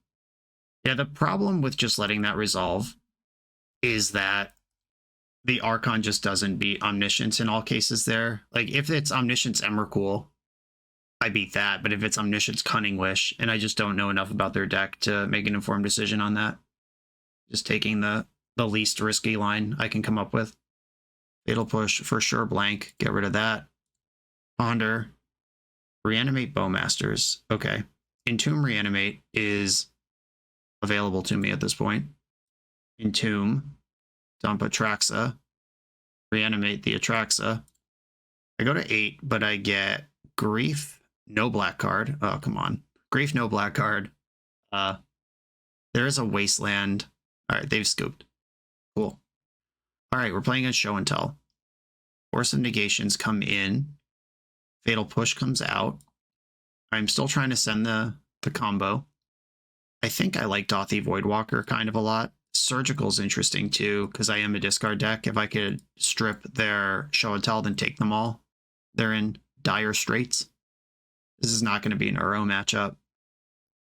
Yeah, the problem with just letting that resolve is that the Archon just doesn't beat Omniscience in all cases there. Like, if it's Omniscience Emrakul, I beat that, but if it's Omniscience Cunning Wish, and I just don't know enough about their deck to make an informed decision on that, just taking the least risky line I can come up with. Fatal Push, for sure blank, get rid of that. Ponder, Reanimate Bowmasters, okay. Entomb Reanimate is available to me at this point. Entomb, dump Atraxa, reanimate the Atraxa. I go to 8, but I get Grief, no black card. Oh, come on. Grief, no black card. There is a Wasteland. All right, they've scooped. Cool. All right, we're playing a Show and Tell. Force of Negations come in. Fatal Push comes out. I'm still trying to send the combo. I think I like Dothy Voidwalker kind of a lot. Surgical's interesting too, because I am a discard deck. If I could strip their Show and Tell, then take them all, they're in dire straits. This is not going to be an Uro matchup.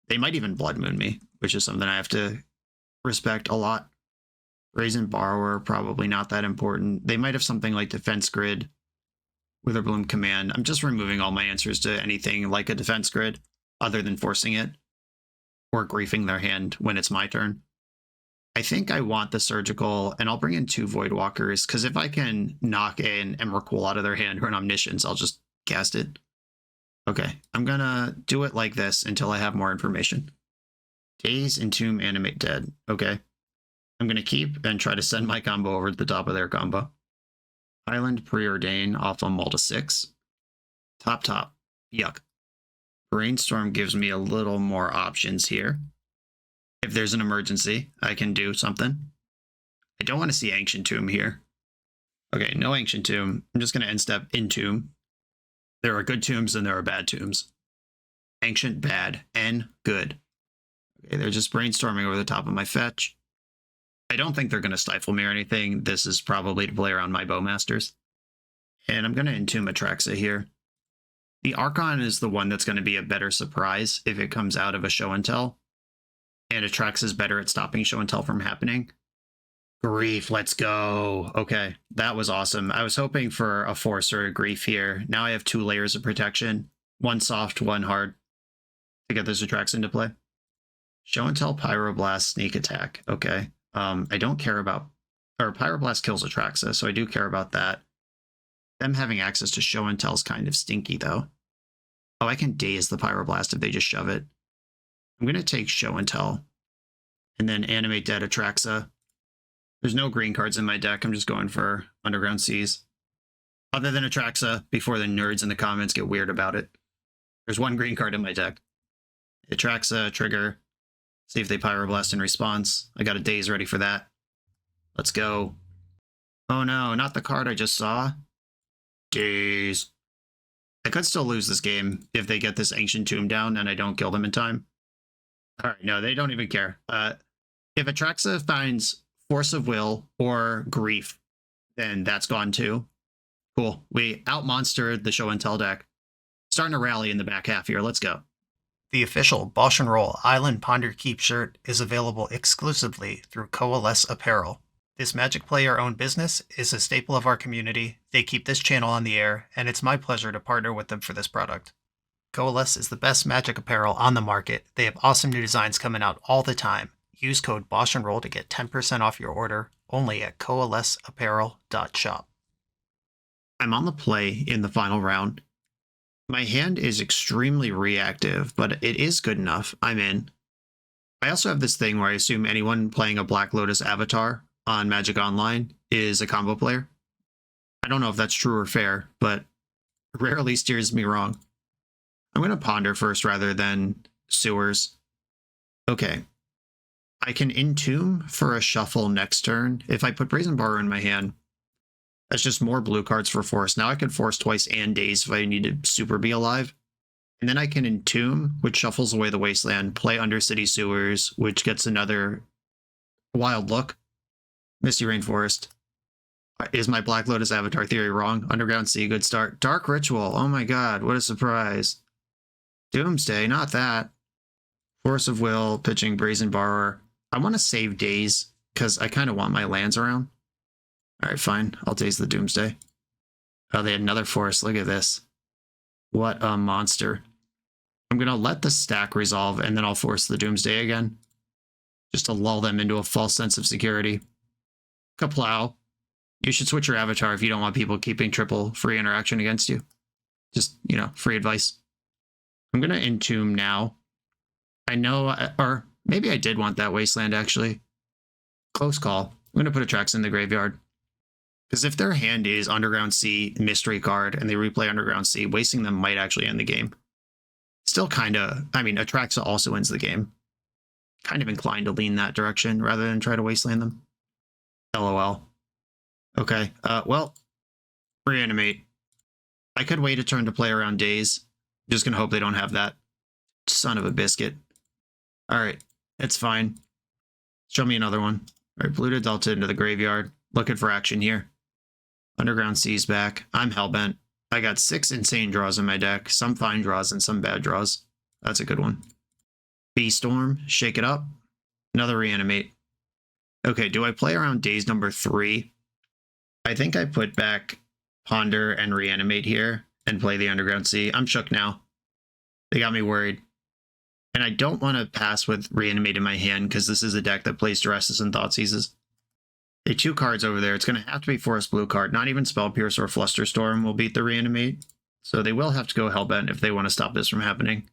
They might even Blood Moon me, which is something I have to respect a lot. Brazen Borrower, probably not that important. They might have something like Defense Grid, Witherbloom Command. I'm just removing all my answers to anything like a Defense Grid, other than forcing it, or griefing their hand when it's my turn. I think I want the Surgical, and I'll bring in 2 Voidwalkers, because if I can knock an Emrakul out of their hand or an Omniscience, I'll just cast it. Okay, I'm gonna do it like this until I have more information. Daze, Entomb, Animate Dead. Okay. I'm gonna keep and try to send my combo over to the top of their combo. Island, Preordain off on Malta 6. Top. Yuck. Brainstorm gives me a little more options here. If there's an emergency, I can do something. I don't want to see Ancient Tomb here. Okay, no Ancient Tomb. I'm just going to end step Entomb. There are good tombs and there are bad tombs. Ancient, bad, and good. Okay, they're just brainstorming over the top of my fetch. I don't think they're going to stifle me or anything. This is probably to play around my Bowmasters. And I'm going to Entomb Atraxa here. The Archon is the one that's going to be a better surprise if it comes out of a Show and Tell. And Atraxa is better at stopping Show and Tell from happening. Grief, let's go. Okay, that was awesome. I was hoping for a Force or a Grief here. Now I have 2 layers of protection. 1 soft, 1 hard to get this Atraxa into play. Show and Tell, Pyroblast, Sneak Attack. Okay. I don't care about... Or Pyroblast kills Atraxa, so I do care about that. Them having access to Show and Tell is kind of stinky, though. Oh, I can Daze the Pyroblast if they just shove it. I'm going to take Show and Tell. And then Animate Dead Atraxa. There's no green cards in my deck. I'm just going for Underground Seas. Other than Atraxa, before the nerds in the comments get weird about it. There's 1 green card in my deck. Atraxa, trigger. See if they Pyroblast in response. I got a Daze ready for that. Let's go. Oh no, not the card I just saw. Daze. I could still lose this game if they get this Ancient Tomb down and I don't kill them in time. Alright, no, they don't even care. If Atraxa finds Force of Will or Grief, then that's gone too. Cool. We outmonstered the Show and Tell deck. Starting to rally in the back half here. Let's go. The official BoshNRoll Island Ponder Keep shirt is available exclusively through Coalesce Apparel. This Magic player-owned business is a staple of our community. They keep this channel on the air, and it's my pleasure to partner with them for this product. Coalesce is the best Magic apparel on the market. They have awesome new designs coming out all the time. Use code BoshNRoll to get 10% off your order, only at coalesceapparel.shop. I'm on the play in the final round. My hand is extremely reactive, but it is good enough. I'm in. I also have this thing where I assume anyone playing a Black Lotus avatar on Magic Online is a combo player. I don't know if that's true or fair, but rarely steers me wrong. I'm going to Ponder first rather than Sewers. Okay. I can Entomb for a shuffle next turn. If I put Brazen Borrower in my hand, that's just more blue cards for Force. Now I can Force twice and Daze if I need to super be alive. And then I can Entomb, which shuffles away the Wasteland, play Undercity Sewers, which gets another Wild Look. Misty Rainforest. Is my Black Lotus avatar theory wrong? Underground Sea, good start. Dark Ritual, oh my god, what a surprise. Doomsday, not that. Force of Will, pitching Brazen Borrower. I want to save Daze, because I kind of want my lands around. Alright, fine. I'll Daze the Doomsday. Oh, they had another Force. Look at this. What a monster. I'm going to let the stack resolve, and then I'll force the Doomsday again. Just to lull them into a false sense of security. Kaplow. You should switch your avatar if you don't want people keeping triple free interaction against you. Just, you know, free advice. I'm going to Entomb now. I know, or maybe I did want that Wasteland, actually. Close call. I'm going to put Atraxa in the graveyard. Because if their hand is Underground Sea, Mystery card, and they replay Underground Sea, wasting them might actually end the game. Still kind of, I mean, Atraxa also ends the game. Kind of inclined to lean that direction rather than try to wasteland them. LOL. Okay, well, reanimate. I could wait a turn to play around Days. Just gonna hope they don't have that. Son of a biscuit. Alright, it's fine. Show me another one. Alright, Polluted Delta into the graveyard. Looking for action here. Underground Sea's back. I'm hellbent. I got 6 insane draws in my deck. Some fine draws and some bad draws. That's a good one. B-Storm. Shake it up. Another reanimate. Okay, do I play around Days number 3? I think I put back Ponder and reanimate here and play the Underground Sea. I'm shook now. They got me worried. And I don't want to pass with reanimate in my hand because this is a deck that plays Duresses and Thoughtseizes. Okay, 2 cards over there. It's going to have to be Forest Blue card. Not even Spell Pierce or Flusterstorm will beat the reanimate. So they will have to go Hellbent if they want to stop this from happening.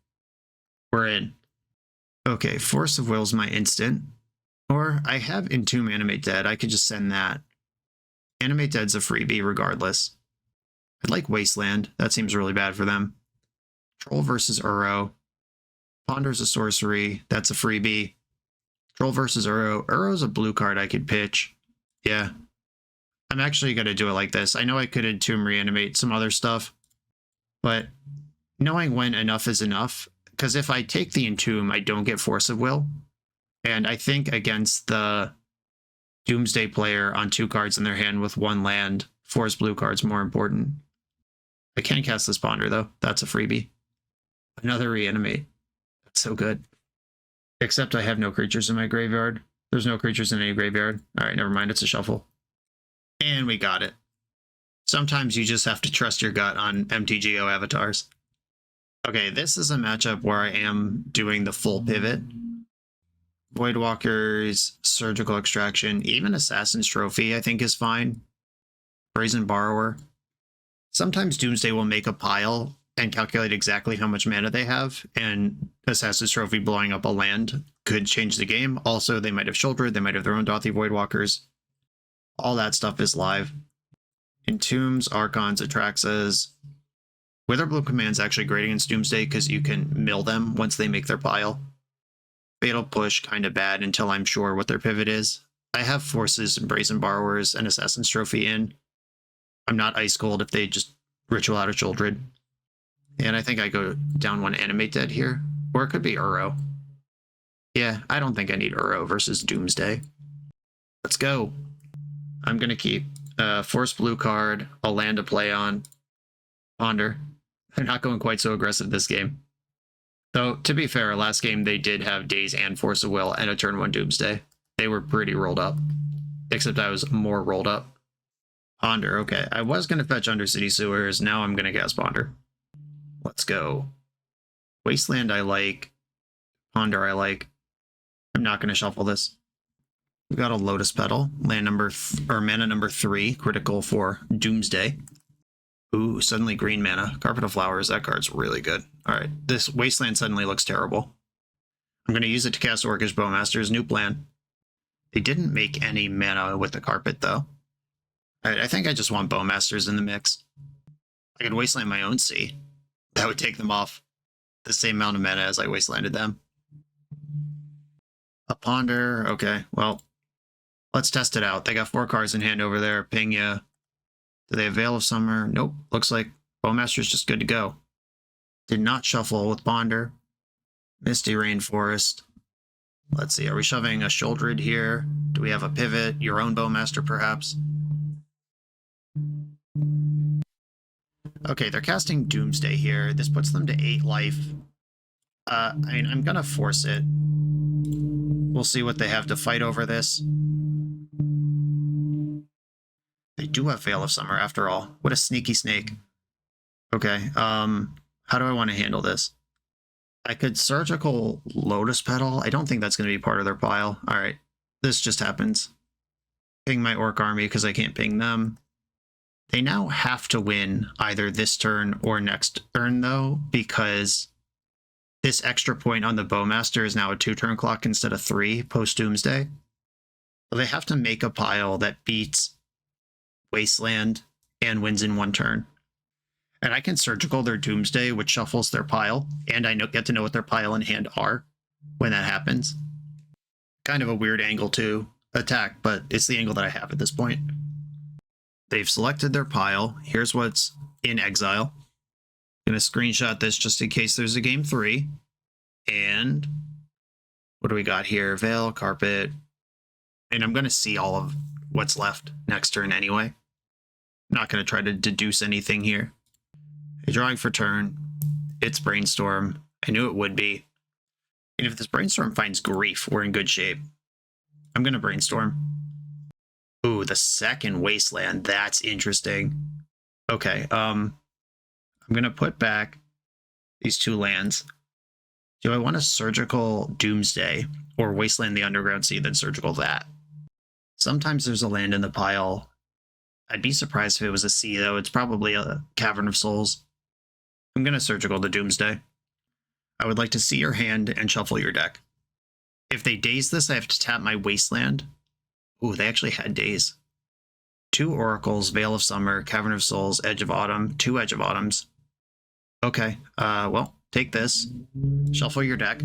We're in. Okay, Force of Will's my instant. Or I have Entomb Animate Dead. I could just send that. Animate Dead's a freebie regardless. I'd like Wasteland. That seems really bad for them. Troll versus Uro. Ponder's a sorcery. That's a freebie. Troll versus Uro. Uro's a blue card I could pitch. Yeah. I'm actually going to do it like this. I know I could Entomb Reanimate some other stuff, but knowing when enough is enough, because if I take the Entomb, I don't get Force of Will. And I think against the Doomsday player on 2 cards in their hand with 1 land, Forest Blue card's more important. I can't cast this Ponder, though. That's a freebie. Another Reanimate. That's so good. Except I have no creatures in my graveyard. There's no creatures in any graveyard. Alright, never mind. It's a shuffle. And we got it. Sometimes you just have to trust your gut on MTGO avatars. Okay, this is a matchup where I am doing the full pivot. Voidwalkers, Surgical Extraction, even Assassin's Trophy I think is fine. Brazen Borrower. Sometimes Doomsday will make a pile and calculate exactly how much mana they have, and Assassin's Trophy blowing up a land could change the game. Also, they might have Shouldered, they might have their own Dothy Voidwalkers. All that stuff is live. Entombs, Archons, Atraxas. Witherbloom Command's actually great against Doomsday because you can mill them once they make their pile. Fatal Push, kind of bad until I'm sure what their pivot is. I have Forces and Brazen Borrowers and Assassin's Trophy in. I'm not Ice Cold if they just Ritual out of Childred. And I think I go down 1 Animate Dead here. Or it could be Uro. Yeah, I don't think I need Uro versus Doomsday. Let's go. I'm going to keep Force Blue card, a land to play on. Ponder. They're not going quite so aggressive this game. Though, to be fair, last game they did have Days and Force of Will and a turn 1 Doomsday. They were pretty rolled up. Except I was more rolled up. Ponder, okay. I was going to fetch Undercity Sewers, now I'm going to cast Ponder. Let's go. Wasteland I like. Ponder I like. I'm not going to shuffle this. We got a Lotus Petal, land number or mana number 3, critical for Doomsday. Ooh, suddenly green mana. Carpet of Flowers, that card's really good. Alright, this Wasteland suddenly looks terrible. I'm going to use it to cast Orcish Bowmaster's new plan. They didn't make any mana with the carpet, though. Alright, I think I just want Bowmasters in the mix. I could Wasteland my own Sea. That would take them off the same amount of mana as I Wastelanded them. A Ponder, okay, well, let's test it out. They got 4 cards in hand over there. Ping ya. Do they have Veil of Summer? Nope. Looks like Bowmaster's just good to go. Did not shuffle with Ponder. Misty Rainforest. Let's see, are we shoving a Shouldered here? Do we have a pivot? Your own Bowmaster, perhaps? Okay, they're casting Doomsday here. This puts them to 8 life. I mean, I'm gonna force it. We'll see what they have to fight over this. They do have Veil of Summer, after all. What a sneaky snake. Okay, how do I want to handle this? I could Surgical Lotus Petal. I don't think that's going to be part of their pile. Alright, this just happens. Ping my Orc army because I can't ping them. They now have to win either this turn or next turn, though, because this extra point on the Bowmaster is now a 2-turn clock instead of 3 post-Doomsday. Well, they have to make a pile that beats Wasteland and wins in one turn. And I can surgical their Doomsday, which shuffles their pile, and I get to know what their pile in hand are when that happens. Kind of a weird angle to attack, but it's the angle that I have at this point. They've selected their pile. Here's what's in exile. I'm going to screenshot this just in case there's a game 3. And what do we got here? Veil, Carpet. And I'm going to see all of what's left next turn anyway. I'm not going to try to deduce anything here. Drawing for turn. It's Brainstorm. I knew it would be. And if this Brainstorm finds Grief, we're in good shape. I'm going to Brainstorm. Ooh, the second Wasteland. That's interesting. Okay, I'm going to put back these 2 lands. Do I want a Surgical Doomsday or Wasteland the Underground Sea, then Surgical that? Sometimes there's a land in the pile. I'd be surprised if it was a sea, though. It's probably a Cavern of Souls. I'm going to Surgical the Doomsday. I would like to see your hand and shuffle your deck. If they daze this, I have to tap my Wasteland. Ooh, they actually had daze. 2 Oracles, Veil of Summer, Cavern of Souls, Edge of Autumn, 2 Edge of Autumns. Okay, well, take this. Shuffle your deck.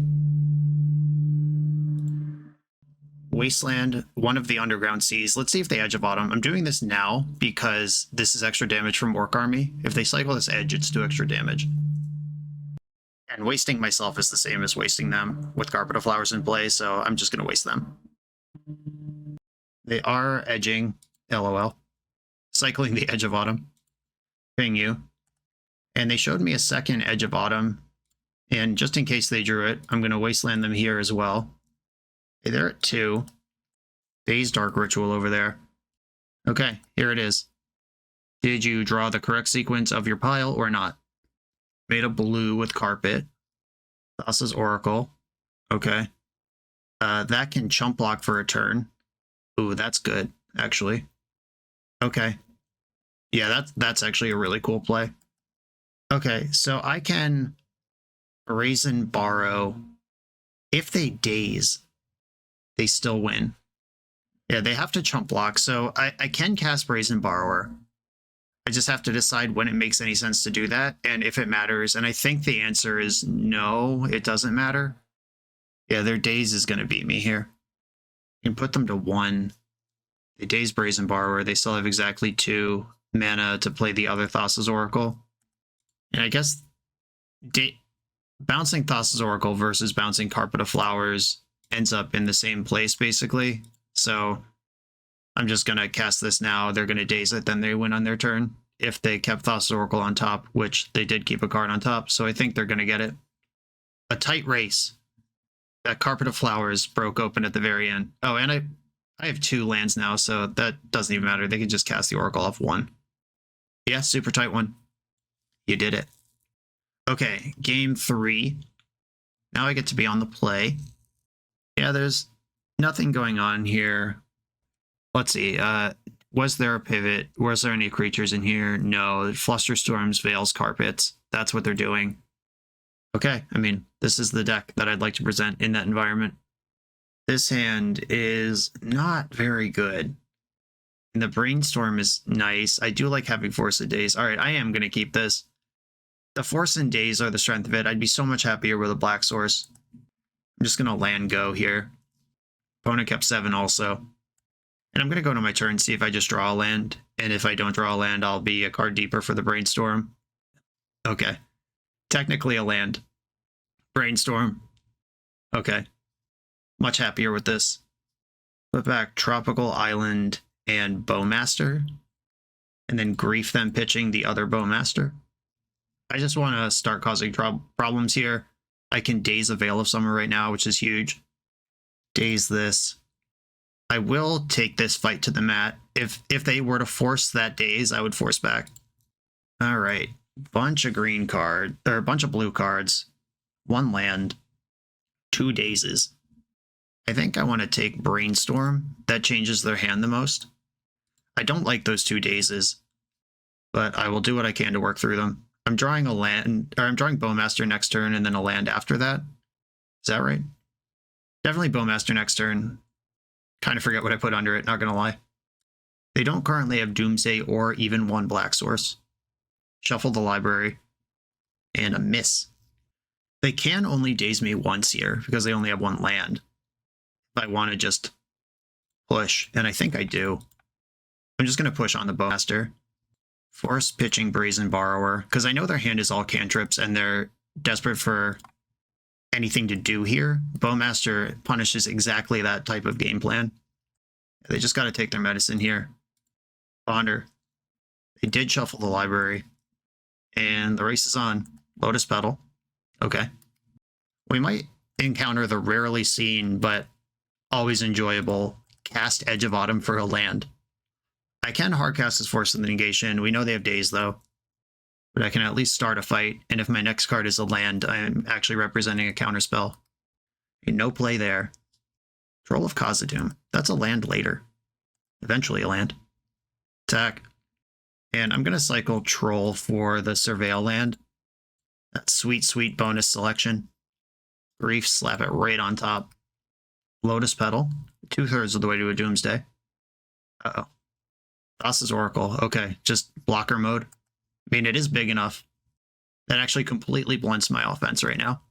Wasteland, one of the Underground Seas. Let's see if they Edge of Autumn. I'm doing this now because this is extra damage from Orc Army. If they cycle this Edge, it's 2 extra damage. And wasting myself is the same as wasting them with Carpet of Flowers in play, so I'm just going to waste them. They are edging, LOL. Cycling the Edge of Autumn. Ping you. And they showed me a second Edge of Autumn. And just in case they drew it, I'm going to Wasteland them here as well. Okay, they're at 2. Daze Dark Ritual over there. Okay, here it is. Did you draw the correct sequence of your pile or not? Made a blue with Carpet. Thassa's Oracle. Okay. That can chump block for a turn. Ooh, that's good, actually. Okay. Yeah, that's actually a really cool play. Okay, so I can Brazen Borrow. If they daze, they still win. Yeah, they have to chump block, so I can cast Brazen Borrower. I just have to decide when it makes any sense to do that, and if it matters. And I think the answer is no, it doesn't matter. Yeah, their daze is going to beat me here. You can put them to 1. They daze Brazen Borrower. They still have exactly 2 mana to play the other Thassa's Oracle. And I guess bouncing Thassa's Oracle versus bouncing Carpet of Flowers ends up in the same place, basically. So I'm just going to cast this now. They're going to daze it, then they win on their turn. If they kept Thassa's Oracle on top, which they did keep a card on top, so I think they're going to get it. A tight race. That Carpet of Flowers broke open at the very end. Oh, and I have 2 lands now, so that doesn't even matter. They can just cast the Oracle off 1. Yeah, super tight one. You did it. Okay, game 3. Now I get to be on the play. Yeah, there's nothing going on here. Let's see. Was there a pivot? Was there any creatures in here? No. Flusterstorms, Veils, Carpets. That's what they're doing. Okay, I mean, this is the deck that I'd like to present in that environment. This hand is not very good. And the Brainstorm is nice. I do like having Force and Daze. All right, I am going to keep this. The Force and Daze are the strength of it. I'd be so much happier with a Black Source. I'm just going to land go here. Opponent kept 7 also. And I'm going to go to my turn, see if I just draw a land. And if I don't draw a land, I'll be a card deeper for the Brainstorm. Okay. Technically a land. Brainstorm. Okay. Much happier with this. Put back Tropical Island and Bowmaster. And then grief them pitching the other Bowmaster. I just want to start causing problems here. I can daze a Veil of Summer right now, which is huge. Daze this. I will take this fight to the mat. If they were to force that daze, I would force back. All right. Bunch of green card, or a bunch of blue cards. 1 land. 2 dazes. I think I want to take Brainstorm. That changes their hand the most. I don't like those 2 dazes, but I will do what I can to work through them. I'm drawing a land, or I'm drawing Bowmaster next turn and then a land after that. Is that right? Definitely Bowmaster next turn. Kind of forget what I put under it, not gonna lie. They don't currently have Doomsday or even one black source. Shuffle the library. And a miss. They can only daze me once here because they only have one land. If I want to just push, and I think I do, I'm just going to push on the Bowmaster. Force pitching Brazen Borrower, because I know their hand is all cantrips and they're desperate for anything to do here. Bowmaster punishes exactly that type of game plan. They just got to take their medicine here. Ponder. They did shuffle the library. And the race is on. Lotus Petal. Okay. We might encounter the rarely seen, but always enjoyable, cast Edge of Autumn for a land. I can hardcast as Force of the Negation. We know they have days, though. But I can at least start a fight, and if my next card is a land, I'm actually representing a counterspell. No play there. Troll of Khazad-dûm. That's a land later. Eventually a land. Attack. And I'm going to cycle Troll for the Surveil land. That sweet, sweet bonus selection. Grief, slap it right on top. Lotus Petal. 2/3 of the way to a Doomsday. Uh-oh. Thassa's Oracle. Okay, just blocker mode. I mean, it is big enough. That actually completely blunts my offense right now.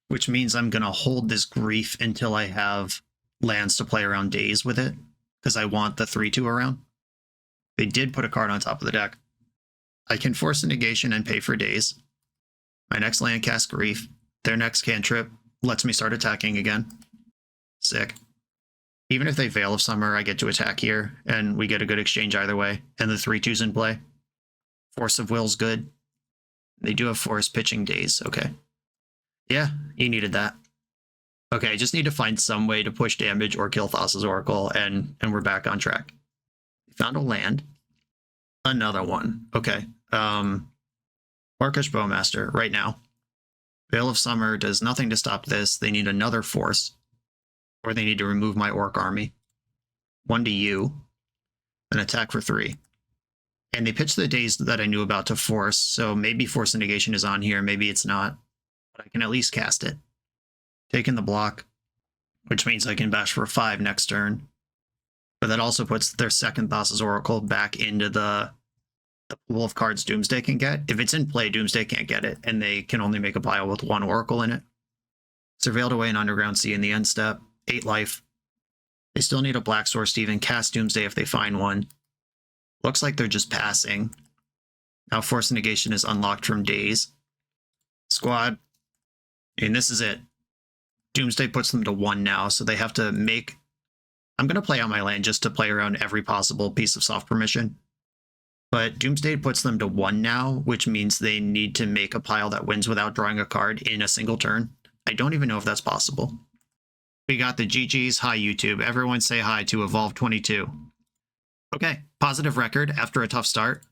Which means I'm going to hold this Grief until I have lands to play around days with it. Because I want the 3/2 around. They did put a card on top of the deck. I can force a negation and pay for days. My next land casts Grief. Their next cantrip lets me start attacking again. Sick. Even if they Veil of Summer, I get to attack here, and we get a good exchange either way, and the 3/2's in play. Force of Will's good. They do have Force pitching days, okay. Yeah, you needed that. Okay, I just need to find some way to push damage or kill Thassa's Oracle, and we're back on track. Found a land. Another one. Okay. Orcish Bowmaster right now. Veil of Summer does nothing to stop this. They need another Force. Or they need to remove my Orc army. 1 to you. An attack for 3. And they pitched the days that I knew about to Force, so maybe Force of Negation is on here, maybe it's not. But I can at least cast it. Taking the block, which means I can bash for 5 next turn. But that also puts their second Thassa's Oracle back into the pool of cards Doomsday can get. If it's in play, Doomsday can't get it, and they can only make a pile with 1 Oracle in it. Surveilled away an Underground Sea in the end step. 8 life. They still need a black source to even cast Doomsday if they find one. Looks like they're just passing. Now Force of Negation is unlocked from days. Squad. And this is it. Doomsday puts them to 1 now, so they have to make... I'm going to play out my land just to play around every possible piece of soft permission. But Doomsday puts them to 1 now, which means they need to make a pile that wins without drawing a card in a single turn. I don't even know if that's possible. We got the GG's. Hi, YouTube. Everyone say hi to Evolve22. Okay, positive record after a tough start.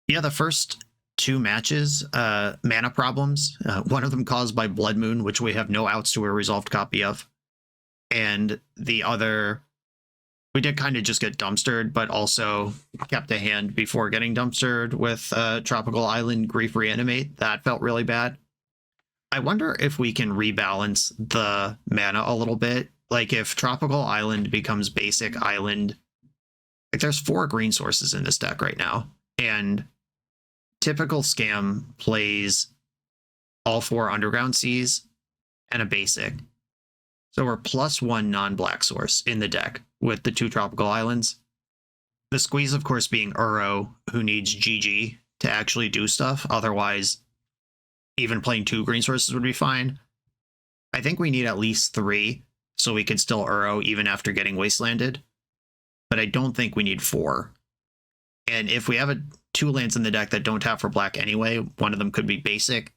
Yeah, the first 2 matches, mana problems. One of them caused by Blood Moon, which we have no outs to a resolved copy of. And the other, we did kind of just get dumpstered, but also kept a hand before getting dumpstered with Tropical Island Grief Reanimate. That felt really bad. I wonder if we can rebalance the mana a little bit. Like if Tropical Island becomes basic island, like there's 4 green sources in this deck right now. And typical Scam plays all 4 Underground Seas and a basic. So we're +1 non-black source in the deck with the 2 Tropical Islands. The squeeze, of course, being Uro, who needs GG to actually do stuff. Otherwise, even playing 2 green sources would be fine. I think we need at least 3, so we could still Uro even after getting Wastelanded. But I don't think we need 4. And if we have 2 lands in the deck that don't tap for black anyway, one of them could be basic,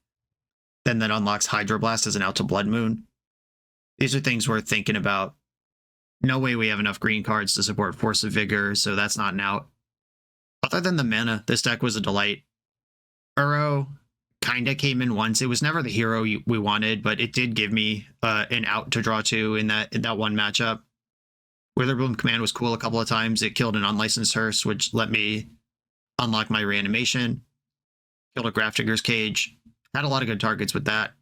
then that unlocks Hydroblast as an out to Blood Moon. These are things we're thinking about. No way we have enough green cards to support Force of Vigor, so that's not an out. Other than the mana, this deck was a delight. Uro kinda came in once. It was never the hero we wanted, but it did give me an out to draw 2 in that one matchup. Witherbloom Command was cool a couple of times. It killed an unlicensed Hearse, which let me unlock my reanimation. Killed a Grafdigger's Cage. Had a lot of good targets with that.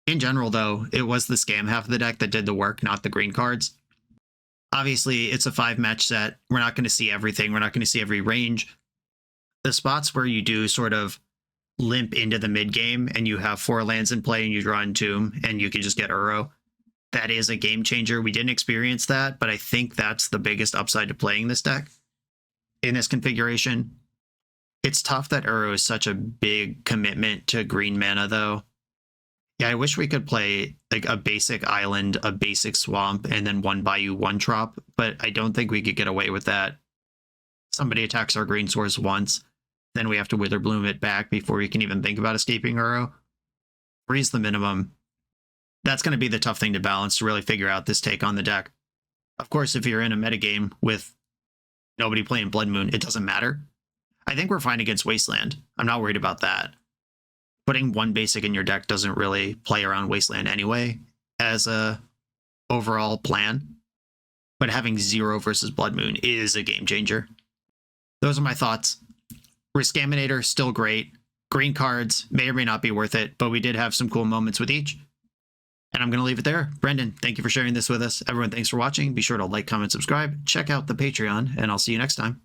In general, though, it was the Scam half of the deck that did the work, not the green cards. Obviously, it's a 5-match set. We're not going to see everything. We're not going to see every range. The spots where you do sort of limp into the mid game and you have 4 lands in play and you draw Entomb and you can just get Uro, that is a game changer. We didn't experience that, but I think that's the biggest upside to playing this deck in this configuration. It's tough that Uro is such a big commitment to green mana, though. Yeah, I wish we could play like a basic island, a basic swamp, and then 1 Bayou, 1 Trop, but I don't think we could get away with that. Somebody attacks our green source once, then we have to Witherbloom it back before we can even think about escaping Uro. Freeze the minimum. That's going to be the tough thing to balance to really figure out this take on the deck. Of course, if you're in a metagame with nobody playing Blood Moon, it doesn't matter. I think we're fine against Wasteland. I'm not worried about that. Putting 1 basic in your deck doesn't really play around Wasteland anyway as a overall plan. But having 0 versus Blood Moon is a game changer. Those are my thoughts. ReScaminator, still great. Green cards may or may not be worth it, but we did have some cool moments with each. And I'm going to leave it there. Brendan, thank you for sharing this with us. Everyone, thanks for watching. Be sure to like, comment, subscribe. Check out the Patreon, and I'll see you next time.